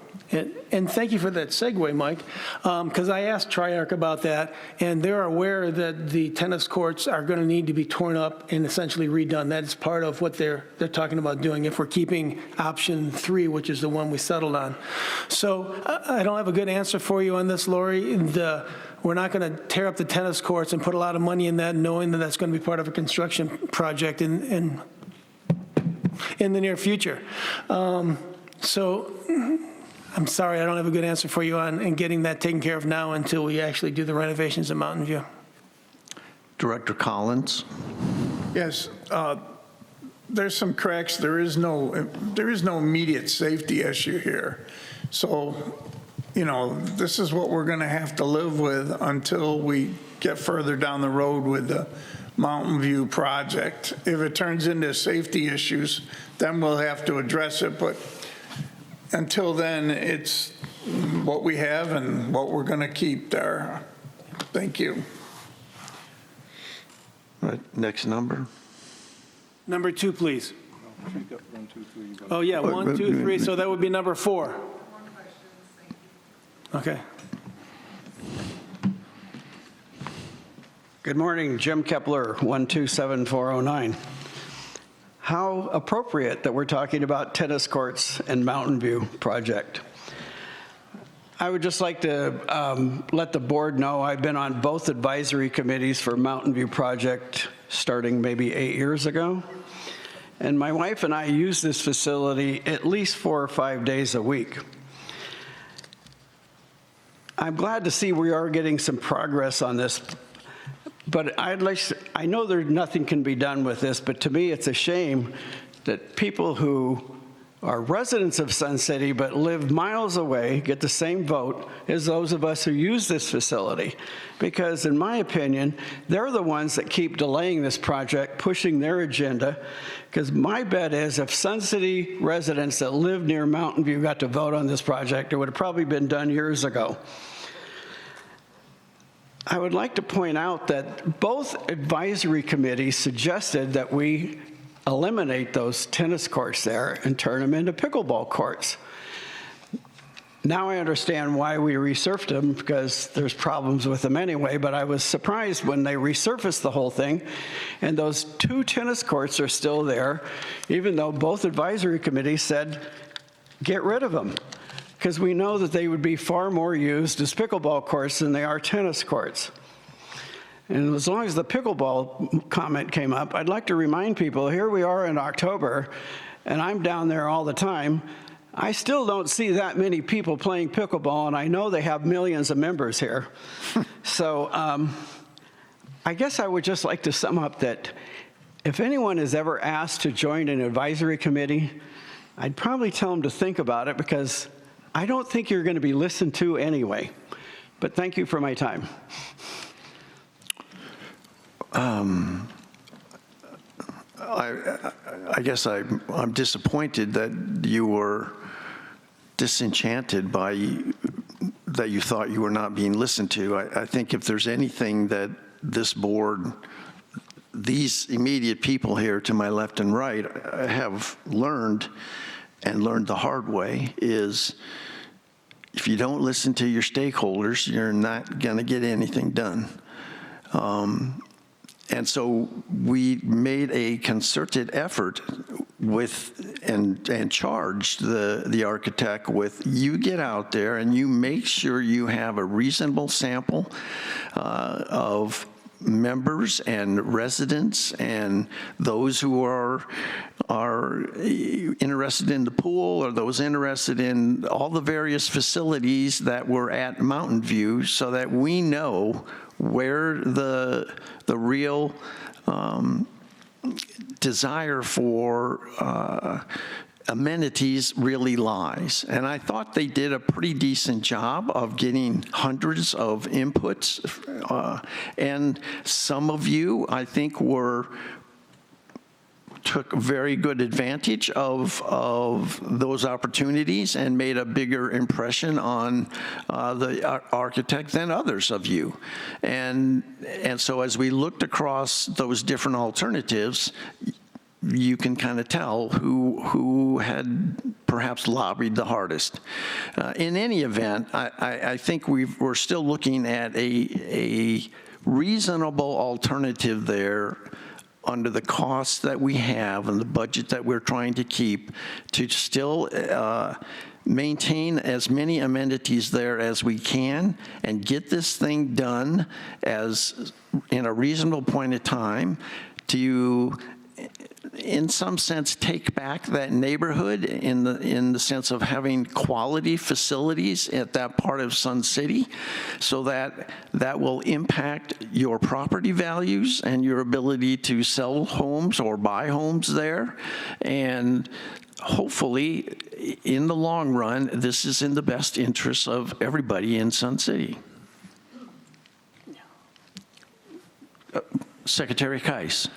And thank you for that segue, Mike, because I asked Triarch about that, and they're aware that the tennis courts are going to need to be torn up and essentially redone. That is part of what they're talking about doing if we're keeping option 3, which is the one we settled on. So I don't have a good answer for you on this, Lori. We're not going to tear up the tennis courts and put a lot of money in that, knowing that that's going to be part of a construction project in the near future. So I'm sorry, I don't have a good answer for you on getting that taken care of now until we actually do the renovations in Mountain View. Director Collins. Yes, there's some cracks. There is no immediate safety issue here. So, this is what we're going to have to live with until we get further down the road with the Mountain View project. If it turns into safety issues, then we'll have to address it. But until then, it's what we have and what we're going to keep there. Thank you. All right, next number. Number 2, please. Oh, yeah, 1, 2, 3, so that would be number 4. Okay. Good morning, Jim Kepler, 127409. How appropriate that we're talking about tennis courts and Mountain View project. I would just like to let the board know I've been on both advisory committees for Mountain View project starting maybe 8 years ago. and my wife and I use this facility at least 4 or 5 days a week. I'm glad to see we are getting some progress on this, but I know nothing can be done with this, but to me it's a shame that people who are residents of Sun City but live miles away get the same vote as those of us who use this facility. Because in my opinion, they're the ones that keep delaying this project, pushing their agenda. Because my bet is if Sun City residents that live near Mountain View got to vote on this project, it would have probably been done years ago. I would like to point out that both advisory committees suggested that we eliminate those tennis courts there and turn them into pickleball courts. Now I understand why we resurfaced them, because there's problems with them anyway, but I was surprised when they resurfaced the whole thing, and those 2 tennis courts are still there, even though both advisory committees said, get rid of them, because we know that they would be far more used as pickleball courts than they are tennis courts. And as long as the pickleball comment came up, I'd like to remind people, here we are in October, and I'm down there all the time. I still don't see that many people playing pickleball, and I know they have millions of members here. So I guess I would just like to sum up that if anyone is ever asked to join an advisory committee, I'd probably tell them to think about it, because I don't think you're going to be listened to anyway. But thank you for my time. I guess I'm disappointed that you were disenchanted by that you thought you were not being listened to. I think if there's anything that this board, these immediate people here to my left and right have learned, and learned the hard way, is if you don't listen to your stakeholders, you're not going to get anything done. And so we made a concerted effort with and charged the architect with, you get out there and you make sure you have a reasonable sample of members and residents and those who are interested in the pool, or those interested in all the various facilities that were at Mountain View, so that we know where the real desire for amenities really lies. And I thought they did a pretty decent job of getting hundreds of inputs. And some of you, I think, took very good advantage of those opportunities and made a bigger impression on the architect than others of you. And so as we looked across those different alternatives, you can kind of tell who had perhaps lobbied the hardest. In any event, I think we're still looking at a reasonable alternative there under the costs that we have and the budget that we're trying to keep, to still maintain as many amenities there as we can and get this thing done as in a reasonable point of time to, in some sense, take back that neighborhood in the sense of having quality facilities at that part of Sun City, so that will impact your property values and your ability to sell homes or buy homes there. And hopefully, in the long run, this is in the best interest of everybody in Sun City. Secretary Keiss.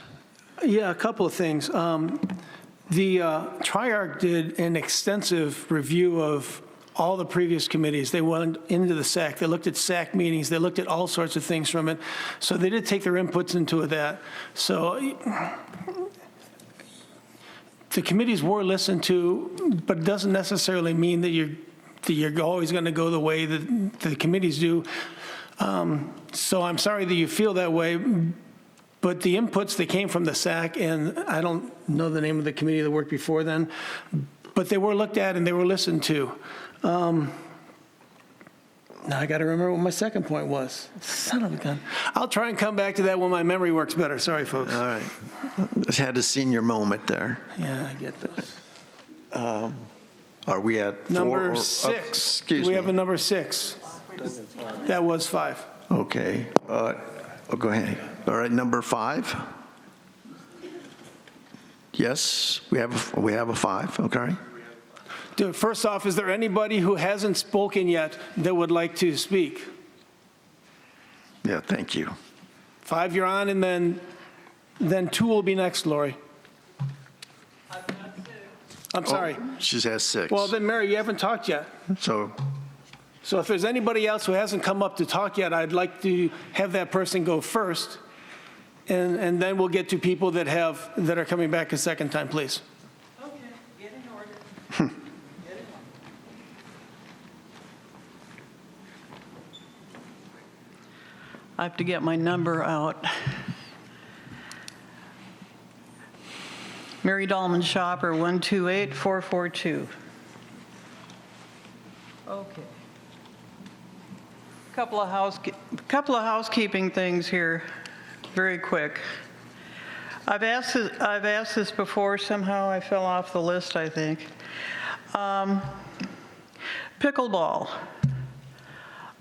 Yeah, a couple of things. The Triarch did an extensive review of all the previous committees. They went into the SAC. They looked at SAC meetings. They looked at all sorts of things from it. So they did take their inputs into that. So the committees were listened to, but it doesn't necessarily mean that you're always going to go the way that the committees do. So I'm sorry that you feel that way. But the inputs that came from the SAC, and I don't know the name of the committee that worked before then, but they were looked at and they were listened to. Now I got to remember what my second point was. Son of a gun. I'll try and come back to that when my memory works better. Sorry, folks. All right. Just had a senior moment there. Yeah, I get this. Are we at four? Number or- 6. Excuse Do we me. have a number 6? That was 5. Okay. Go ahead. All right, number 5. Yes, we have a 5. Okay. First off, is there anybody who hasn't spoken yet that would like to speak? Yeah, thank you. 5, you're on, and then 2 will be next, Lori. I'm sorry. She has 6. Well, then, Mary, you haven't talked yet. So So if there's anybody else who hasn't come up to talk yet, I'd like to have that person go first, and then we'll get to people that are coming back a second time, please. Okay, get in order. I have to get my number out. Mary Dahlman Shopper, 128442. Okay. Couple of housekeeping things here, very quick. I've asked this before. Somehow I fell off the list, I think. Pickleball.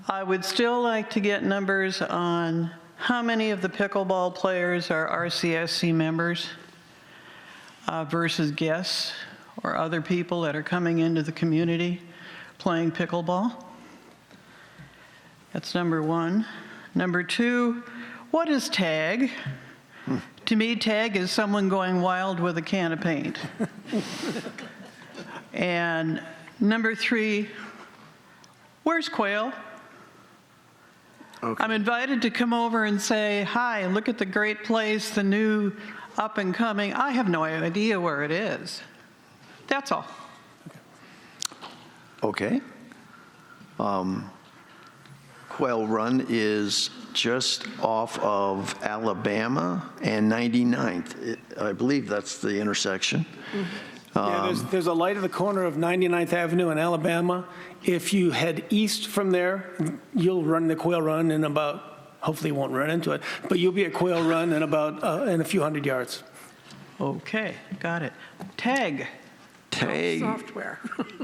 I would still like to get numbers on how many of the pickleball players are RCSC members versus guests or other people that are coming into the community playing pickleball. That's number 1. Number 2, what is tag? To me, tag is someone going wild with a can of paint. And number 3, where's Quail? Okay. I'm invited to come over and say, hi, look at the great place, the new up and coming. I have no idea where it is. That's all. Okay. Quail Run is just off of Alabama and 99th. I believe that's the intersection. Yeah, there's a light at the corner of 99th Avenue in Alabama. If you head east from there, you'll run the Quail Run in about, hopefully you won't run into it, but you'll be at Quail Run in about in a few hundred yards. Okay, got it. Tag. Software.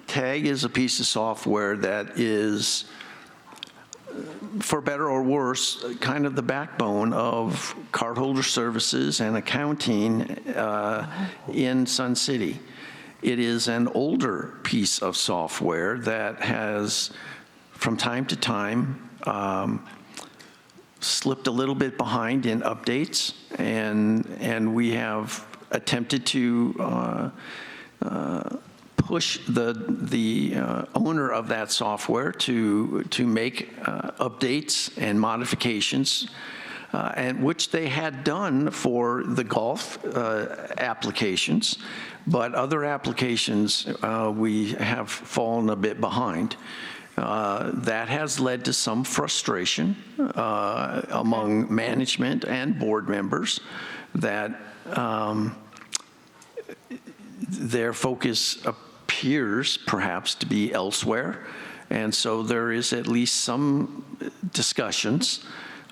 Tag is a piece of software that is, for better or worse, kind of the backbone of cardholder services and accounting in Sun City. It is an older piece of software that has, from time to time, slipped a little bit behind in updates, and we have attempted to push the owner of that software to make updates and modifications, and which they had done for the golf applications, but other applications we have fallen a bit behind. That has led to some frustration among management and board members that their focus appears perhaps to be elsewhere. And so there is at least some discussions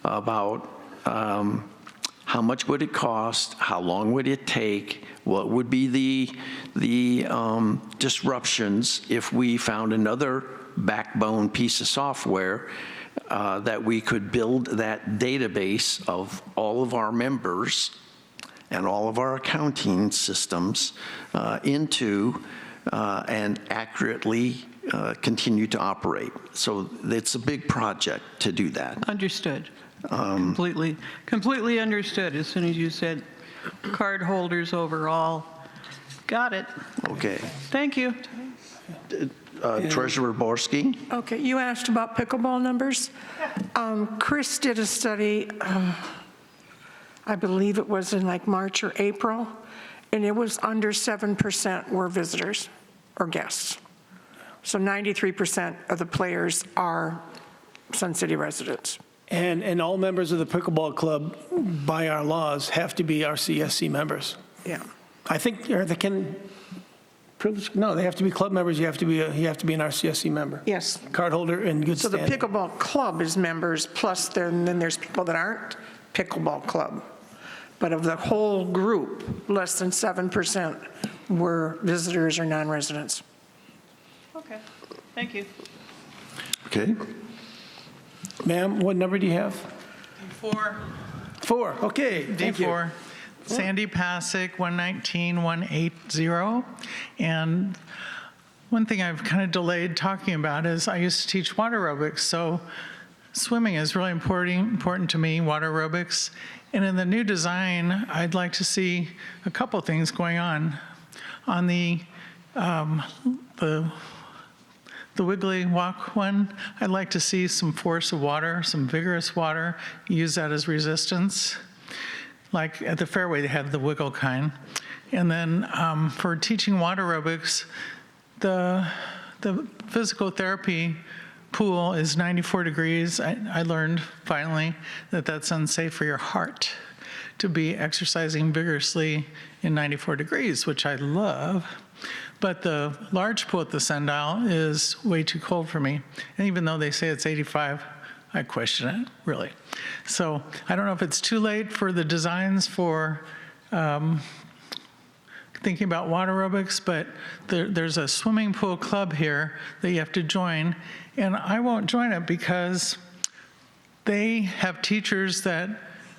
about how much would it cost, how long would it take, what would be the disruptions if we found another backbone piece of software that we could build that database of all of our members and all of our accounting systems into and accurately continue to operate. So it's a big project to do that. Understood. Completely understood as soon as you said card holders overall. Got it. Okay. Thank you. Treasurer Borski? Okay, you asked about pickleball numbers. Chris did a study, I believe it was in like March or April, and it was under 7% were visitors or guests. So 93% of the players are Sun City residents. And all members of the pickleball club, by our laws, have to be RCSC members. Yeah. I think, Privileged? No, they have to be club members. You have to be an RCSC member. Yes. Card holder in good So the standing. pickleball club is members, plus then there's people that aren't pickleball club. But of the whole group, less than 7% were visitors or non-residents. Okay, thank you. Okay. Ma'am, what number do you have? 4. 4, okay, thank you. D4. Sandy Pasick, 119-180. And one thing I've kind of delayed talking about is I used to teach water aerobics, so swimming is really important to me, water aerobics. And in the new design, I'd like to see a couple things going on. On the Wiggly Walk one, I'd like to see some force of water, some vigorous water, use that as resistance. Like at the fairway, they have the wiggle kind. And then for teaching water aerobics, the physical therapy pool is 94 degrees. I learned finally that that's unsafe for your heart to be exercising vigorously in 94 degrees, which I love. But the large pool at the Sundial is way too cold for me. And even though they say it's 85, I question it, really. So I don't know if it's too late for the designs for thinking about water aerobics, but there's a swimming pool club here that you have to join. And I won't join it because they have teachers that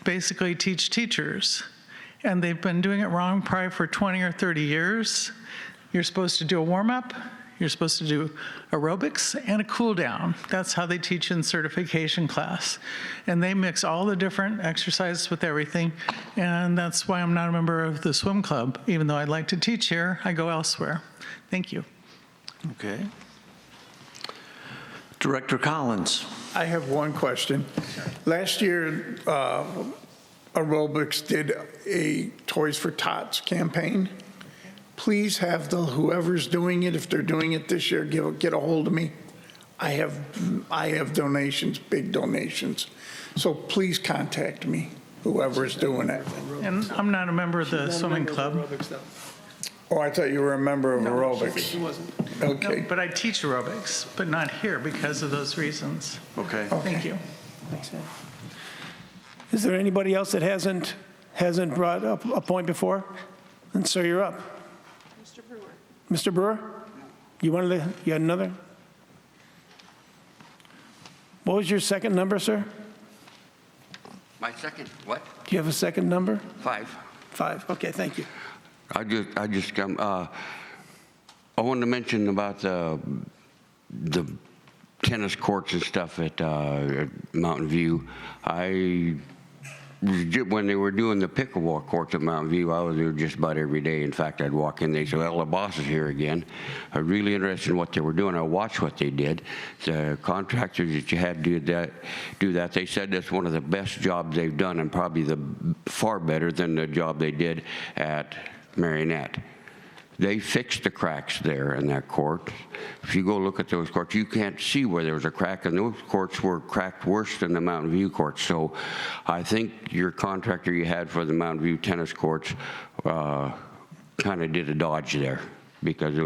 basically teach teachers. And they've been doing it wrong probably for 20 or 30 years. You're supposed to do a warm-up, you're supposed to do aerobics, and a cool-down. That's how they teach in certification class. And they mix all the different exercises with everything, and that's why I'm not a member of the swim club. Even though I'd like to teach here, I go elsewhere. Thank you. Okay. Director Collins. I have one question. Last year, aerobics did a Toys for Tots campaign. Please have whoever's doing it, if they're doing it this year, get a hold of me. I have donations, big donations. So please contact me, whoever's doing it. And I'm not a member of the swimming club. Oh, I thought you were a member of aerobics. She wasn't. Okay. No, but I teach aerobics, but not here because of those reasons. Okay. Thank you. Thanks, Ed. Is there anybody else that hasn't brought up a point before? And so you're up. Mr. Brewer, you had another? What was your second number, sir? My second, what? Do you have a second number? 5. 5, okay, thank you. I just come, I wanted to mention about the tennis courts and stuff at Mountain View. When they were doing the pickleball courts at Mountain View, I was there just about every day. In fact, I'd walk in, they said, well, the boss is here again. I was really interested in what they were doing. I watched what they did. The contractors that you had do that, they said that's one of the best jobs they've done, and probably far better than the job they did at Marionette. They fixed the cracks there in that court. If you go look at those courts, you can't see where there was a crack, and those courts were cracked worse than the Mountain View courts. So I think your contractor you had for the Mountain View tennis courts kind of did a dodge there, because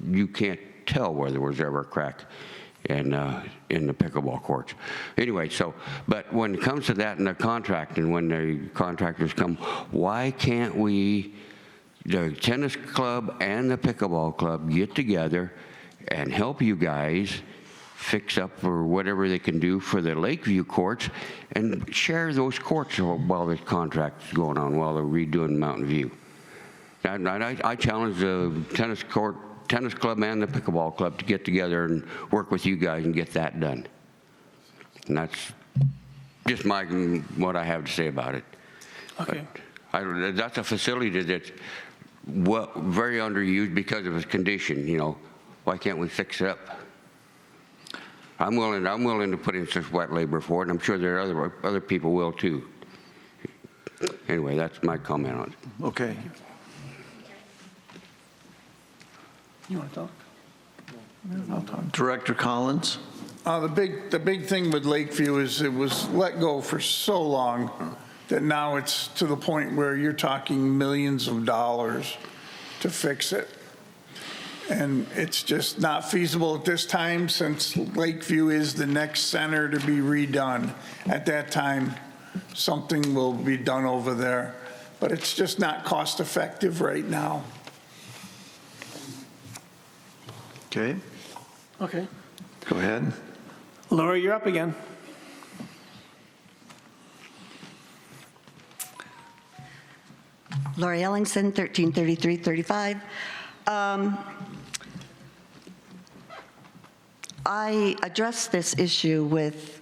you can't tell where there was ever a crack in the pickleball courts. Anyway, but when it comes to that in the contract, and when the contractors come, why can't the tennis club and the pickleball club get together and help you guys fix up or whatever they can do for the Lakeview courts, and share those courts while the contract's going on, while they're redoing Mountain View? And I challenge the tennis club and the pickleball club to get together and work with you guys and get that done. And that's just what I have to say about it. Okay. But that's a facility that's very underused because of its condition. Why can't we fix it up? I'm willing to put in some sweat labor for it, and I'm sure there are other people will too. Anyway, that's my comment on it. Okay. You want to talk? I'll talk. Director Collins. The big thing with Lakeview is it was let go for so long that now it's to the point where you're talking millions of dollars to fix it. And it's just not feasible at this time, since Lakeview is the next center to be redone. At that time, something will be done over there, but it's just not cost effective right now. Okay, Okay. go ahead. Laura, you're up again. Lori Ellingson, 133335. I addressed this issue with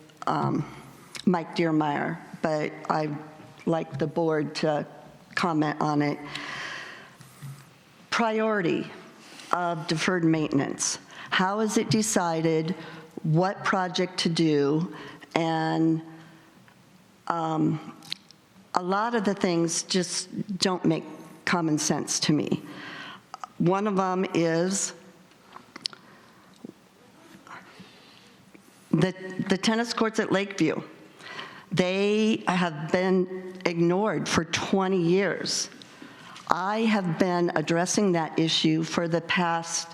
Mike Diermeyer, but I'd like the board to comment on it. Priority of deferred maintenance. How is it decided what project to do? And a lot of the things just don't make common sense to me. One of them is the tennis courts at Lakeview. They have been ignored for 20 years. I have been addressing that issue for the past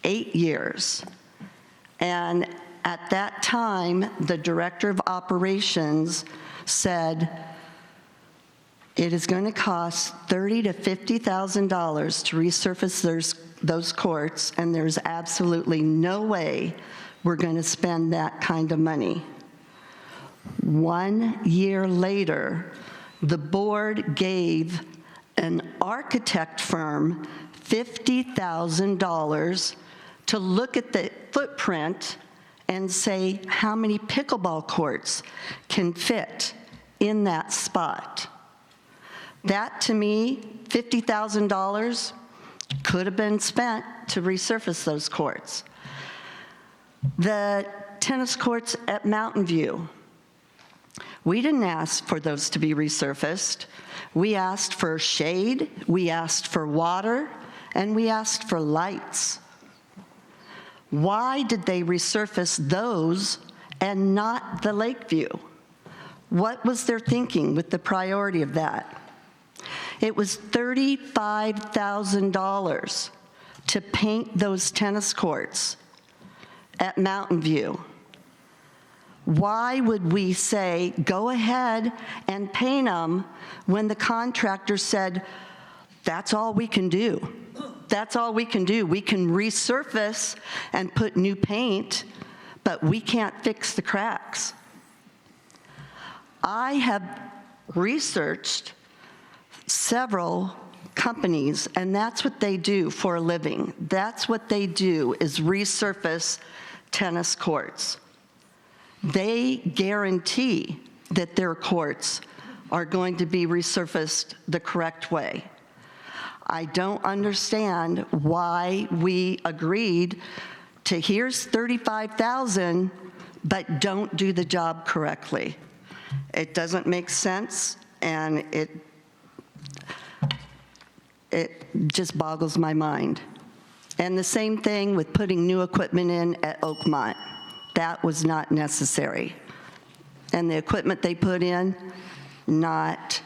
8 years. And at that time, the director of operations said, it is going to cost $30,000 to $50,000 to resurface those courts, and there's absolutely no way we're going to spend that kind of money. 1 year later, the board gave an architect firm $50,000 to look at the footprint and say how many pickleball courts can fit in that spot. That, to me, $50,000 could have been spent to resurface those courts. The tennis courts at Mountain View, we didn't ask for those to be resurfaced. We asked for shade, we asked for water, and we asked for lights. Why did they resurface those and not the Lakeview? What was their thinking with the priority of that? It was $35,000 to paint those tennis courts at Mountain View. Why would we say, go ahead and paint them when the contractor said, that's all we can do? That's all we can do. We can resurface and put new paint, but we can't fix the cracks. I have researched several companies, and that's what they do for a living. That's what they do, is resurface tennis courts. They guarantee that their courts are going to be resurfaced the correct way. I don't understand why we agreed to here's $35,000, but don't do the job correctly. It doesn't make sense, and it just boggles my mind. And the same thing with putting new equipment in at Oakmont. That was not necessary. And the equipment they put in, not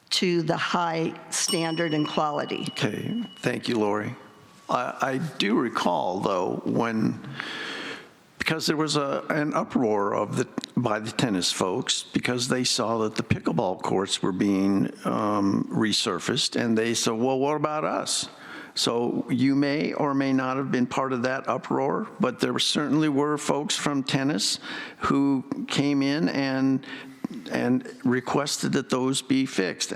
to the high standard and quality. Okay, thank you, Lori. I do recall, though, because there was an uproar by the tennis folks, because they saw that the pickleball courts were being resurfaced, and they said, well, what about us? So you may or may not have been part of that uproar, but there certainly were folks from tennis who came in and requested that those be fixed.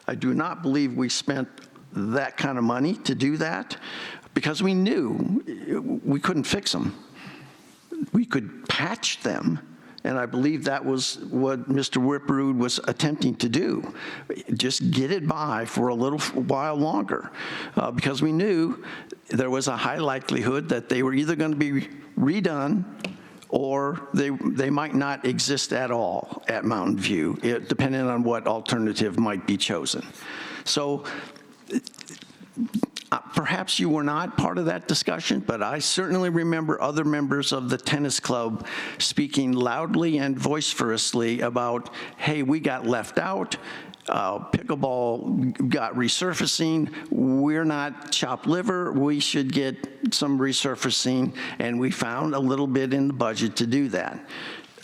I do not believe we spent that kind of money to do that, because we knew we couldn't fix them. We could patch them, and I believe that was what Mr. Whipperud was attempting to do. Just get it by for a little while longer, because we knew there was a high likelihood that they were either going to be redone or they might not exist at all at Mountain View, depending on what alternative might be chosen. So perhaps you were not part of that discussion, but I certainly remember other members of the tennis club speaking loudly and vociferously about, hey, we got left out. Pickleball got resurfacing. We're not chopped liver. We should get some resurfacing, and we found a little bit in the budget to do that.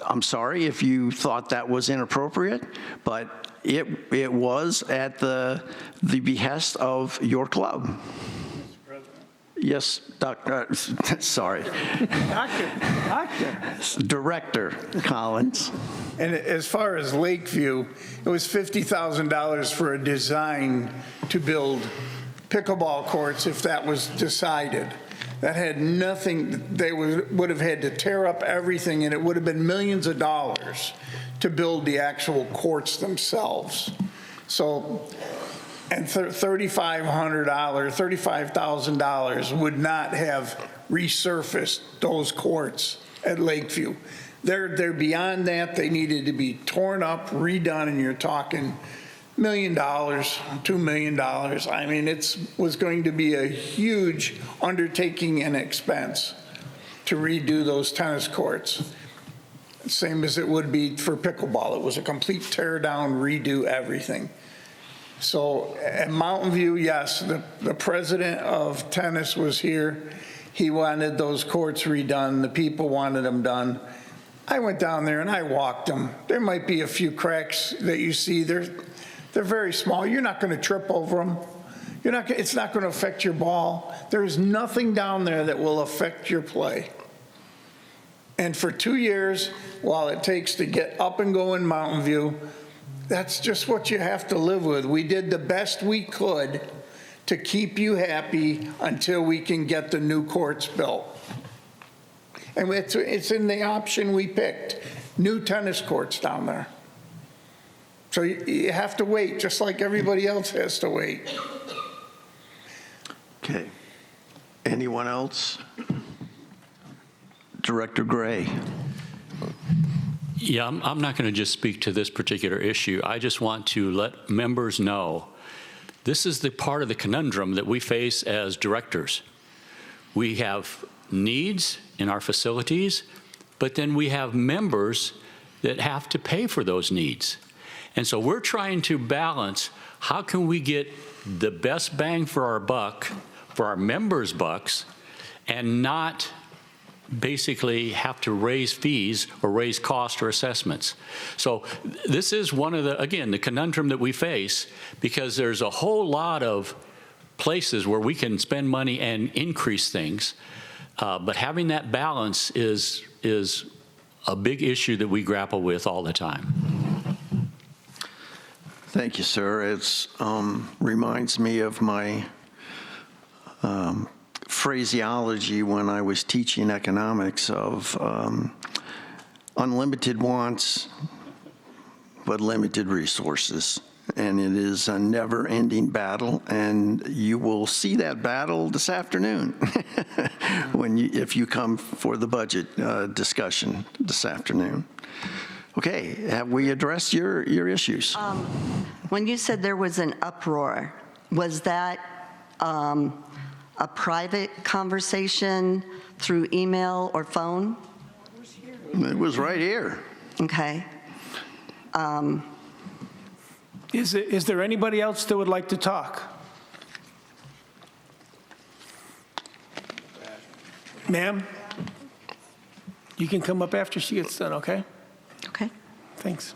I'm sorry if you thought that was inappropriate, but it was at the behest of your club. Yes, Doctor. Sorry. Director Collins. And as far as Lakeview, it was $50,000 for a design to build pickleball courts if that was decided. That had nothing, they would have had to tear up everything, and it would have been millions of dollars to build the actual courts themselves. So, and $35,000 would not have resurfaced those courts at Lakeview. They're beyond that. They needed to be torn up, redone, and you're talking $1 million, $2 million. I mean, it was going to be a huge undertaking and expense to redo those tennis courts. Same as it would be for pickleball. It was a complete tear down, redo everything. So at Mountain View, yes, the president of tennis was here. He wanted those courts redone. The people wanted them done. I went down there and I walked them. There might be a few cracks that you see. They're very small. You're not going to trip over them. It's not going to affect your ball. There's nothing down there that will affect your play. And for 2 years, while it takes to get up and go in Mountain View, that's just what you have to live with. We did the best we could to keep you happy until we can get the new courts built. And it's in the option we picked, new tennis courts down there. So you have to wait, just like everybody else has to wait. Okay. Anyone else? Director Gray. Yeah, I'm not going to just speak to this particular issue. I just want to let members know this is the part of the conundrum that we face as directors. We have needs in our facilities, but then we have members that have to pay for those needs. And so we're trying to balance how can we get the best bang for our buck, for our members' bucks, and not basically have to raise fees or raise costs or assessments. So this is one of the, again, the conundrum that we face, because there's a whole lot of places where we can spend money and increase things, but having that balance is a big issue that we grapple with all the time. Thank you, sir. It reminds me of my phraseology when I was teaching economics of unlimited wants, but limited resources. And it is a never-ending battle, and you will see that battle this afternoon if you come for the budget discussion this afternoon. Okay, have we addressed your issues? When you said there was an uproar, was that a private conversation through email or phone? It was right here. Okay. Is there anybody else that would like to talk? Ma'am, you can come up after she gets done, okay? Okay. Thanks.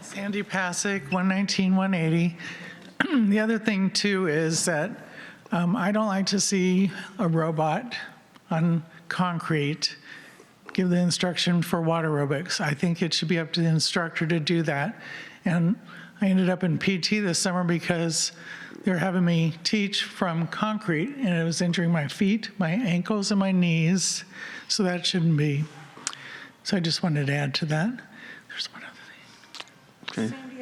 Sandy Pasick, 119, 180. The other thing, too, is that I don't like to see a robot on concrete give the instruction for water aerobics. I think it should be up to the instructor to do that. And I ended up in PT this summer because they're having me teach from concrete, and it was injuring my feet, my ankles, and my knees. So that shouldn't be. So I just wanted to add to that. There's one other thing. Okay. Sandy,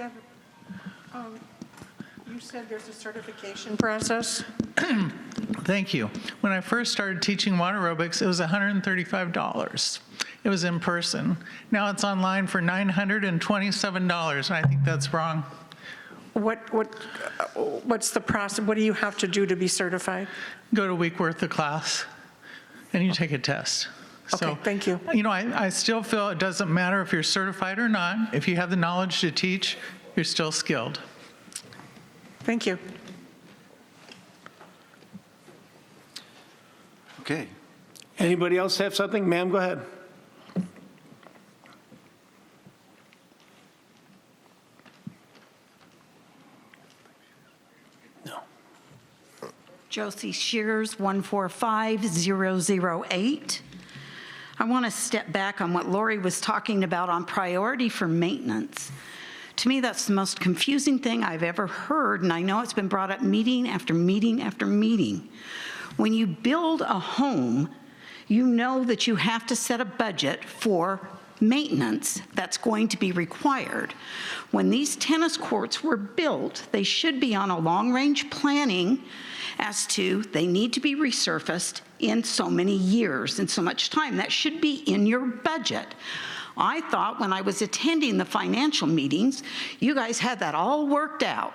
you said there's a certification process? Thank you. When I first started teaching water aerobics, it was $135. It was in person. Now it's online for $927, and I think that's wrong. What's the process? What do you have to do to be certified? Go to a week worth of class, and you take a test. So, thank you. You know, I still feel it doesn't matter if you're certified or not. If you have the knowledge to teach, you're still skilled. Thank you. Okay. Anybody else have something? Ma'am, go ahead. Josie Shears, 145008. I want to step back on what Lori was talking about on priority for maintenance. To me, that's the most confusing thing I've ever heard, and I know it's been brought up meeting after meeting after meeting. When you build a home, you know that you have to set a budget for maintenance that's going to be required. When these tennis courts were built, they should be on a long-range planning as to they need to be resurfaced in so many years and so much time. That should be in your budget. I thought when I was attending the financial meetings, you guys had that all worked out.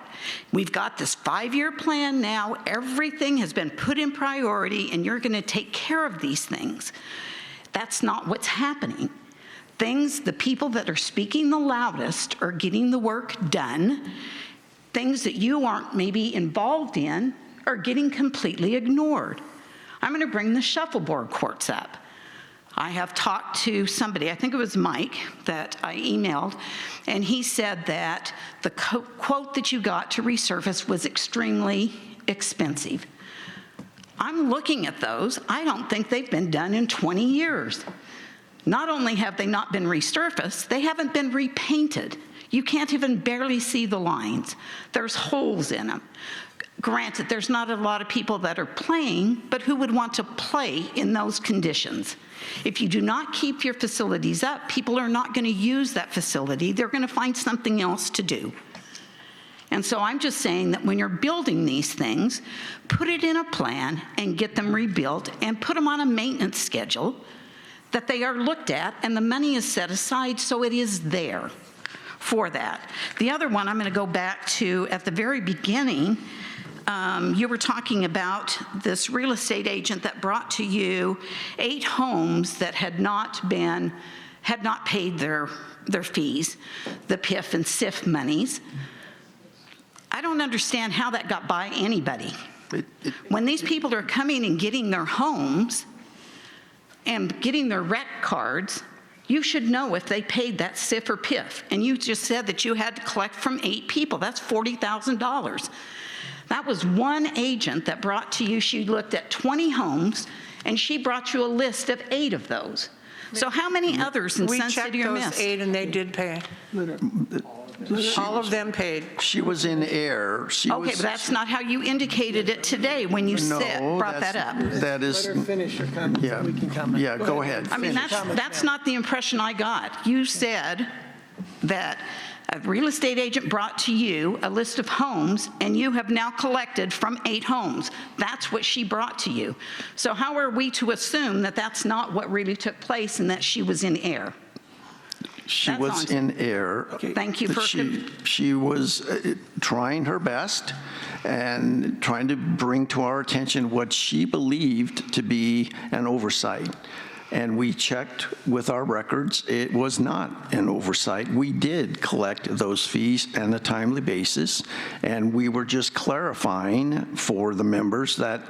We've got this 5-year plan now. Everything has been put in priority, and you're going to take care of these things. That's not what's happening. The people that are speaking the loudest are getting the work done. Things that you aren't maybe involved in are getting completely ignored. I'm going to bring the shuffleboard courts up. I have talked to somebody, I think it was Mike, that I emailed, and he said that the quote that you got to resurface was extremely expensive. I'm looking at those. I don't think they've been done in 20 years. Not only have they not been resurfaced, they haven't been repainted. You can't even barely see the lines. There's holes in them. Granted, there's not a lot of people that are playing, but who would want to play in those conditions? If you do not keep your facilities up, people are not going to use that facility. They're going to find something else to do. And so I'm just saying that when you're building these things, put it in a plan and get them rebuilt and put them on a maintenance schedule that they are looked at and the money is set aside so it is there for that. The other one I'm going to go back to at the very beginning. You were talking about this real estate agent that brought to you 8 homes that had not paid their fees, the PIF and SIF monies. I don't understand how that got by anybody. When these people are coming and getting their homes and getting their rec cards, you should know if they paid that SIF or PIF. And you just said that you had to collect from 8 people. That's $40,000. That was one agent that brought to you, she looked at 20 homes, and she brought you a list of 8 of those. So how many others in Sun City are missed? We checked those 8, and they did pay. All of them paid. She was in error. Okay, but that's not how you indicated it today when you brought that up. That is. Let her finish her comment. Yeah, We can comment. yeah, go ahead. I mean, that's not the impression I got. You said that a real estate agent brought to you a list of homes, and you have now collected from 8 homes. That's what she brought to you. So how are we to assume that that's not what really took place and that she was in error? She was in error. Thank you for... She was trying her best and trying to bring to our attention what she believed to be an oversight. And we checked with our records. It was not an oversight. We did collect those fees on a timely basis, and we were just clarifying for the members that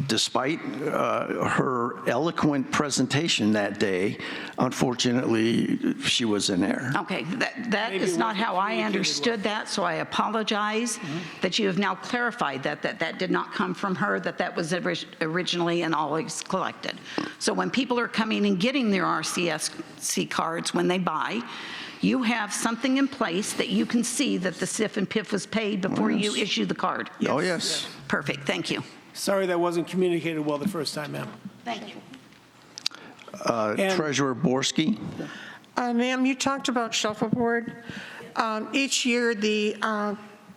despite her eloquent presentation that day, unfortunately, she was in error. Okay, that is not how I understood that, so I apologize that you have now clarified that did not come from her, that was originally and always collected. So when people are coming and getting their RCSC cards when they buy, you have something in place that you can see that the SIF and PIF was paid before you issue the card. Oh, yes. Perfect, thank you. Sorry that wasn't communicated well the first time, ma'am. Thank you. Treasurer Borski. Ma'am, you talked about shuffleboard. Each year, the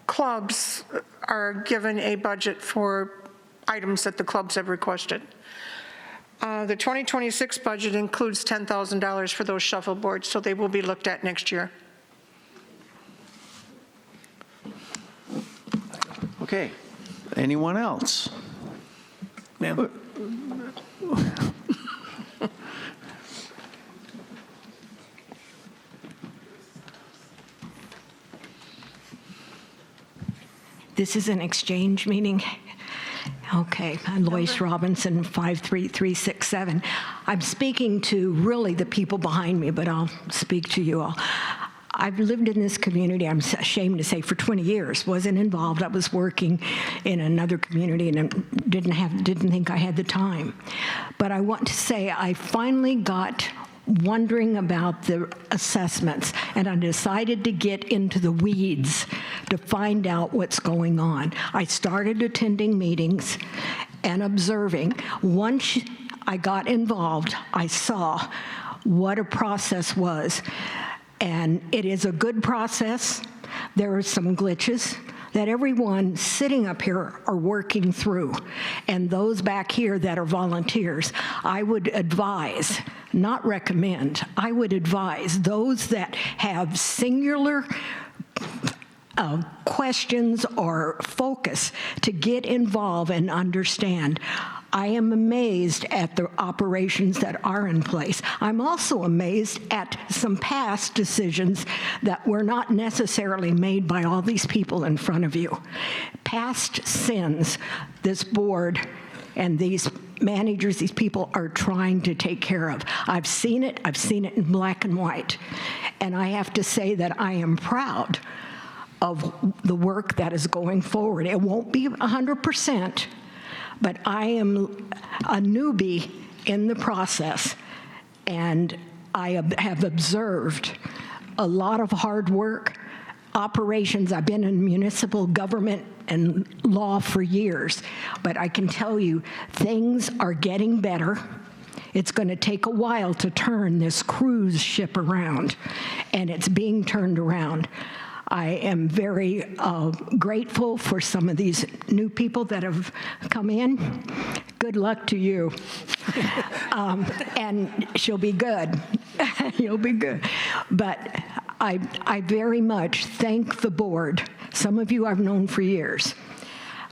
clubs are given a budget for items that the clubs have requested. The 2026 budget includes $10,000 for those shuffleboards, so they will be looked at next year. Okay. Anyone else? Ma'am. This is an exchange meeting. Okay, I'm Lois Robinson, 53367. I'm speaking to really the people behind me, but I'll speak to you all. I've lived in this community, I'm ashamed to say, for 20 years. Wasn't involved. I was working in another community and didn't think I had the time. But I want to say I finally got wondering about the assessments, and I decided to get into the weeds to find out what's going on. I started attending meetings and observing. Once I got involved, I saw what a process was. And it is a good process. There are some glitches that everyone sitting up here are working through. And those back here that are volunteers, I would advise, not recommend, I would advise those that have singular questions or focus to get involved and understand. I am amazed at the operations that are in place. I'm also amazed at some past decisions that were not necessarily made by all these people in front of you. Past sins, this board and these managers, these people are trying to take care of. I've seen it in black and white. And I have to say that I am proud of the work that is going forward. It won't be 100%, but I am a newbie in the process, and I have observed a lot of hard work, operations. I've been in municipal government and law for years, but I can tell you things are getting better. It's going to take a while to turn this cruise ship around, and it's being turned around. I am very grateful for some of these new people that have come in. Good luck to you. And she'll be good. You'll be good. But I very much thank the board. Some of you I've known for years.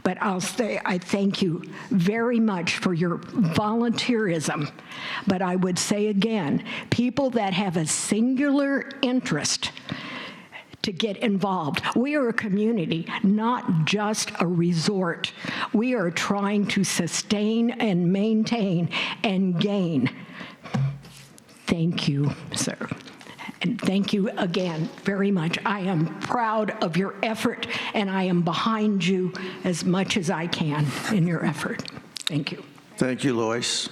But I'll say I thank you very much for your volunteerism. But I would say again, people that have a singular interest to get involved. We are a community, not just a resort. We are trying to sustain and maintain and gain. Thank you, sir. And thank you again very much. I am proud of your effort, and I am behind you as much as I can in your effort. Thank you. Thank you, Lois.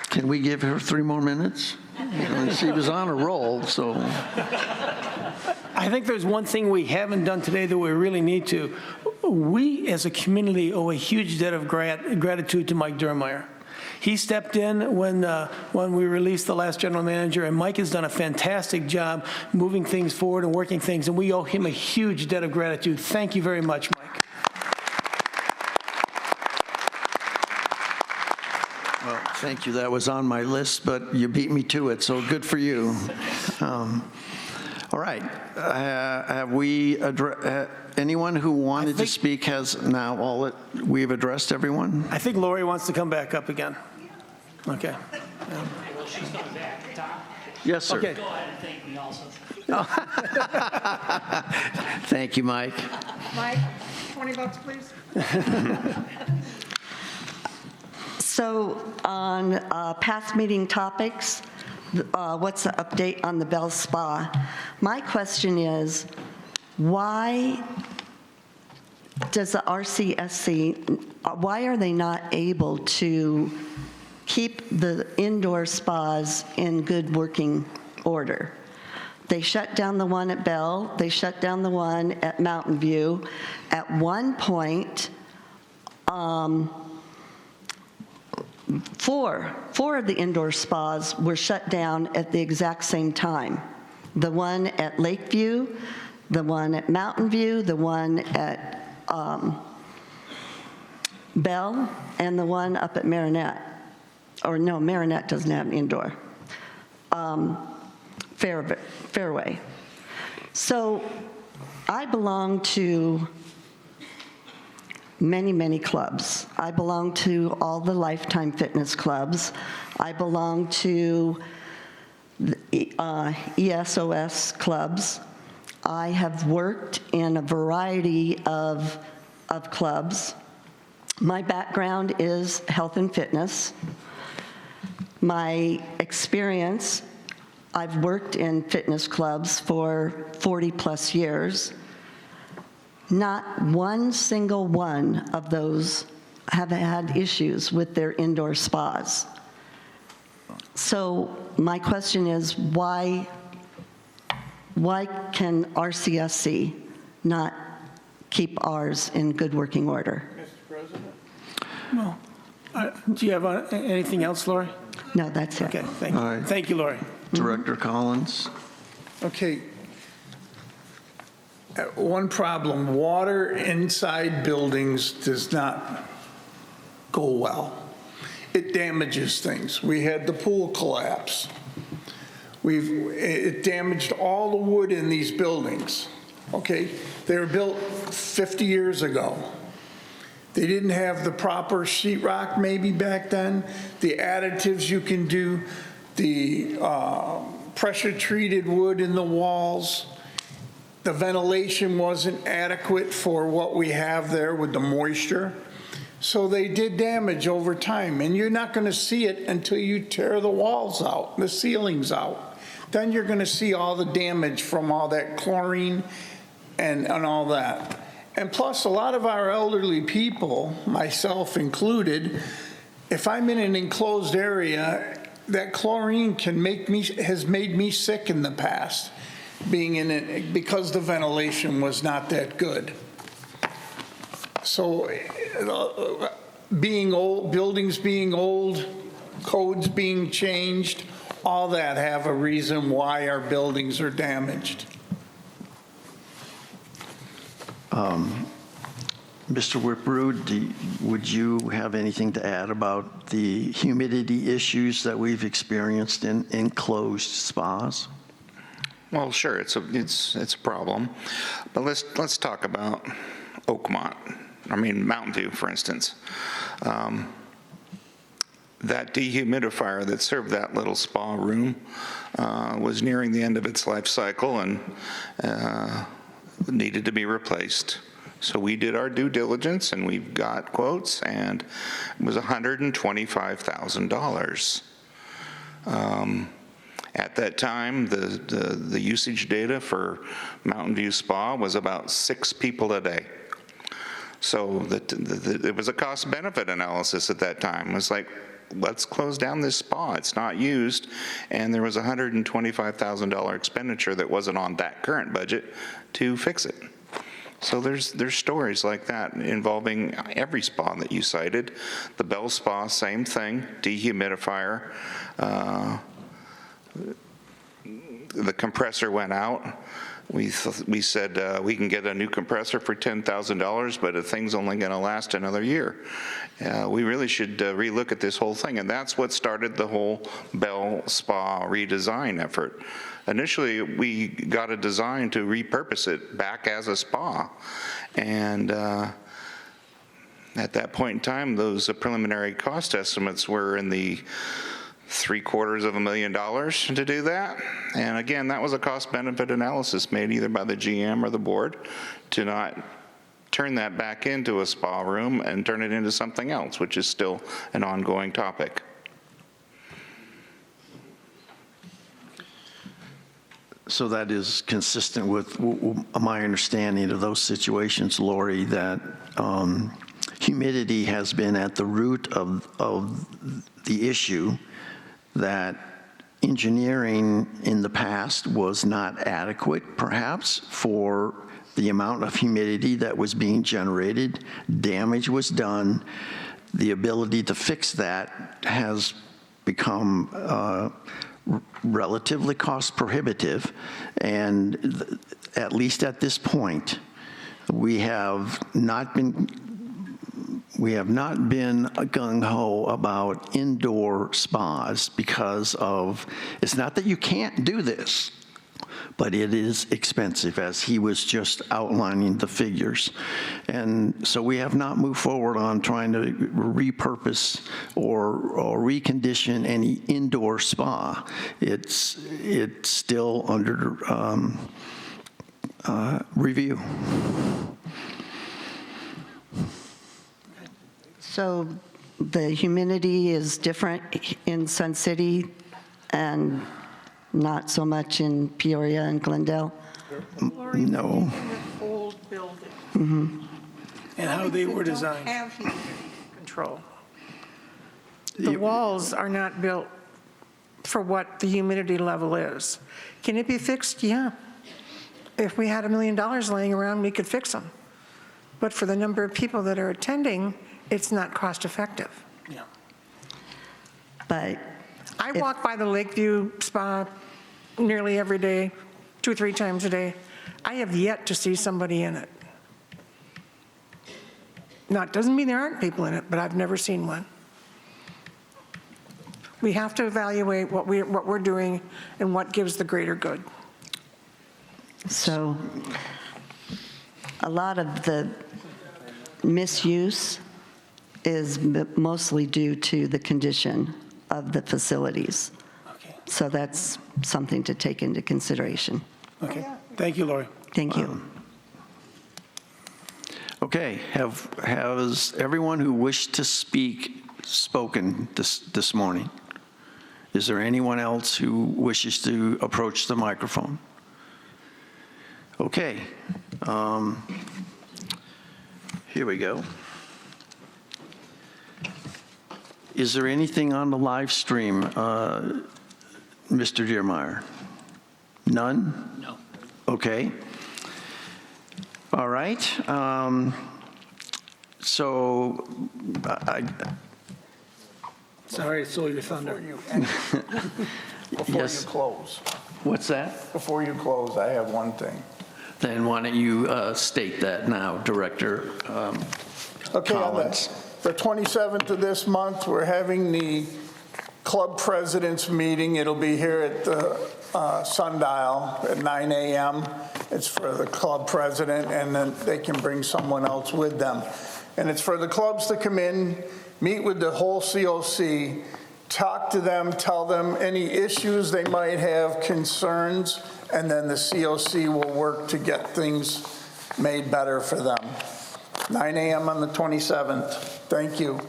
Can we give her 3 more minutes? She was on a roll, so. I think there's one thing we haven't done today that we really need to. We, as a community, owe a huge debt of gratitude to Mike Durmeyer. He stepped in when we released the last general manager, and Mike has done a fantastic job moving things forward and working things, and we owe him a huge debt of gratitude. Thank you very much, Mike. Well, thank you. That was on my list, but you beat me to it, so good for you. All right. Have we anyone who wanted to speak has now we've addressed everyone? I think Lori wants to come back up again. Okay. She's coming back. Yes, sir. Okay. Go ahead and thank me also. Thank you, Mike. Mike, $20, please. So on past meeting topics, what's the update on the Bell Spa? My question is, why does the RCSC, why are they not able to keep the indoor spas in good working order? They shut down the one at Bell, they shut down the one at Mountain View. At one point, four of the indoor spas were shut down at the exact same time. The one at Lakeview, the one at Mountain View, the one at Bell, and the one up at Marinette. Or no, Marinette doesn't have an indoor. Fairway. So I belong to many, many clubs. I belong to all the Lifetime Fitness clubs. I belong to the ESOS clubs. I have worked in a variety of clubs. My background is health and fitness. My experience, I've worked in fitness clubs for 40-plus years. Not one single one of those have had issues with their indoor spas. So my question is, why can RCSC not keep ours in good working order? Mr. President? No. Do you have anything else, Lori? No, that's it. Okay, thank you. All right. Thank you, Lori. Director Collins? Okay. One problem, water inside buildings does not go well. It damages things. We had the pool collapse. It damaged all the wood in these buildings, okay? They were built 50 years ago. They didn't have the proper sheetrock maybe back then, the additives you can do, the pressure-treated wood in the walls. The ventilation wasn't adequate for what we have there with the moisture. So they did damage over time, and you're not going to see it until you tear the walls out, the ceilings out. Then you're going to see all the damage from all that chlorine and all that. And plus, a lot of our elderly people, myself included, if I'm in an enclosed area, that chlorine has made me sick in the past, being in it because the ventilation was not that good. So being old, buildings being old, codes being changed, all that have a reason why our buildings are damaged. Mr. Whiprud, would you have anything to add about the humidity issues that we've experienced in enclosed spas? Well, sure, it's a problem, but let's talk about Mountain View, for instance. That dehumidifier that served that little spa room was nearing the end of its life cycle and needed to be replaced. So we did our due diligence and we've got quotes, and it was $125,000. At that time, the usage data for Mountain View Spa was about 6 people a day. So it was a cost-benefit analysis at that time. It was like, let's close down this spa. It's not used. And there was a $125,000 expenditure that wasn't on that current budget to fix it. So there's stories like that involving every spa that you cited. The Bell Spa, same thing, dehumidifier. The compressor went out. We said we can get a new compressor for $10,000, but the thing's only going to last another year. We really should relook at this whole thing, and that's what started the whole Bell Spa redesign effort. Initially, we got a design to repurpose it back as a spa, and at that point in time, those preliminary cost estimates were in the $750,000 to do that. And again, that was a cost-benefit analysis made either by the GM or the board to not turn that back into a spa room and turn it into something else, which is still an ongoing topic. So that is consistent with my understanding of those situations, Lori, that humidity has been at the root of the issue, that engineering in the past was not adequate, perhaps, for the amount of humidity that was being generated. Damage was done. The ability to fix that has become relatively cost prohibitive, and at least at this point, we have not been gung-ho about indoor spas because of, it's not that you can't do this, but it is expensive, as he was just outlining the figures. And so we have not moved forward on trying to repurpose or recondition any indoor spa. It's still under review. So the humidity is different in Sun City and not so much in Peoria and Glendale? No. Old building. And how they were Don't designed. have humidity control. The walls are not built for what the humidity level is. Can it be fixed? Yeah. If we had $1 million laying around, we could fix them. But for the number of people that are attending, it's not cost effective. Yeah. But I walk by the Lakeview Spa nearly every day, 2 or 3 times a day. I have yet to see somebody in it. Now, it doesn't mean there aren't people in it, but I've never seen one. We have to evaluate what we're doing and what gives the greater good. so a lot of the misuse is mostly due to the condition of the facilities. So that's something to take into consideration. Okay. Thank you, Lori. Thank you. Okay, has everyone who wished to speak spoken this morning? Is there anyone else who wishes to approach the microphone? Okay. Here we go. Is there anything on the live stream, Mr. Diermeyer? None? No. Okay. All right. So Sorry, I stole your thunder. Before Yes. you close, What's that? before you close, I have one thing. Then why don't you state that now, Director Okay, on Collins? the 27th of this month, we're having the club presidents meeting. It'll be here at the Sundial at 9 a.m. It's for the club president, and then they can bring someone else with them. And it's for the clubs to come in, meet with the whole COC, talk to them, tell them any issues they might have, concerns, and then the COC will work to get things made better for them. 9 a.m. on the 27th. Thank you.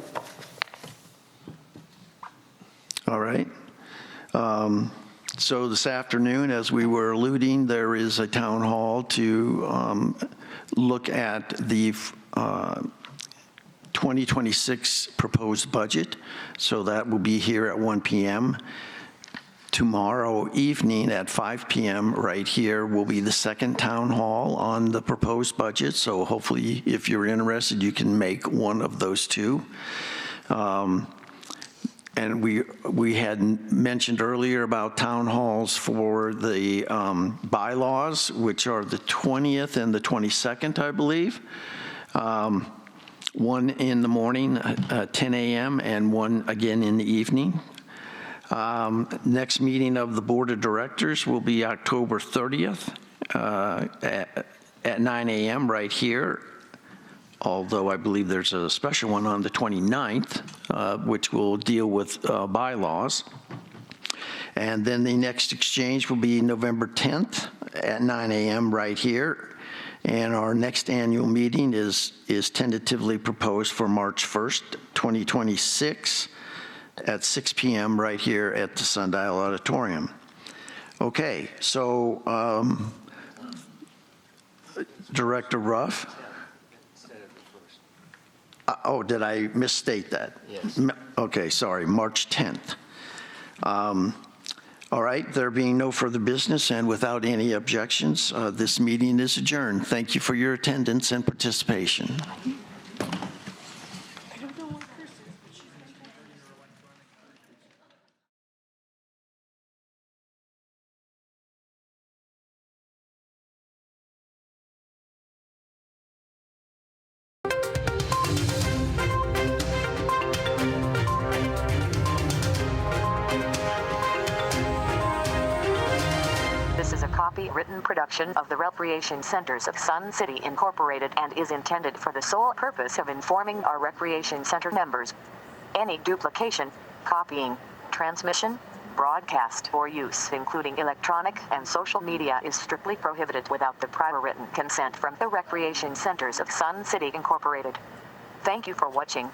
All right. So this afternoon, as we were alluding, there is a town hall to look at the 2026 proposed budget. So that will be here at 1 p.m. Tomorrow evening at 5 p.m. right here will be the second town hall on the proposed budget. So hopefully, if you're interested, you can make one of those two. And we had mentioned earlier about town halls for the bylaws, which are the 20th and the 22nd, I believe. One in the morning at 10 a.m. and one again in the evening. Next meeting of the Board of Directors will be October 30th at 9 a.m. right here. Although I believe there's a special one on the 29th, which will deal with bylaws. And then the next exchange will be November 10th at 9 a.m. right here. And our next annual meeting is tentatively proposed for March 1st, 2026 at 6 p.m. right here at the Sundial Auditorium. Okay, so Director Ruff? Oh, did I misstate that? Yes. Okay, sorry, March 10th. All right, there being no further business and without any objections, this meeting is adjourned. Thank you for your attendance and participation. This is a copyrighted production of the Recreation Centers of Sun City Incorporated and is intended for the sole purpose of informing our Recreation Center members. Any duplication, copying, transmission, broadcast or use, including electronic and social media, is strictly prohibited without the prior written consent from the Recreation Centers of Sun City Incorporated. Thank you for watching.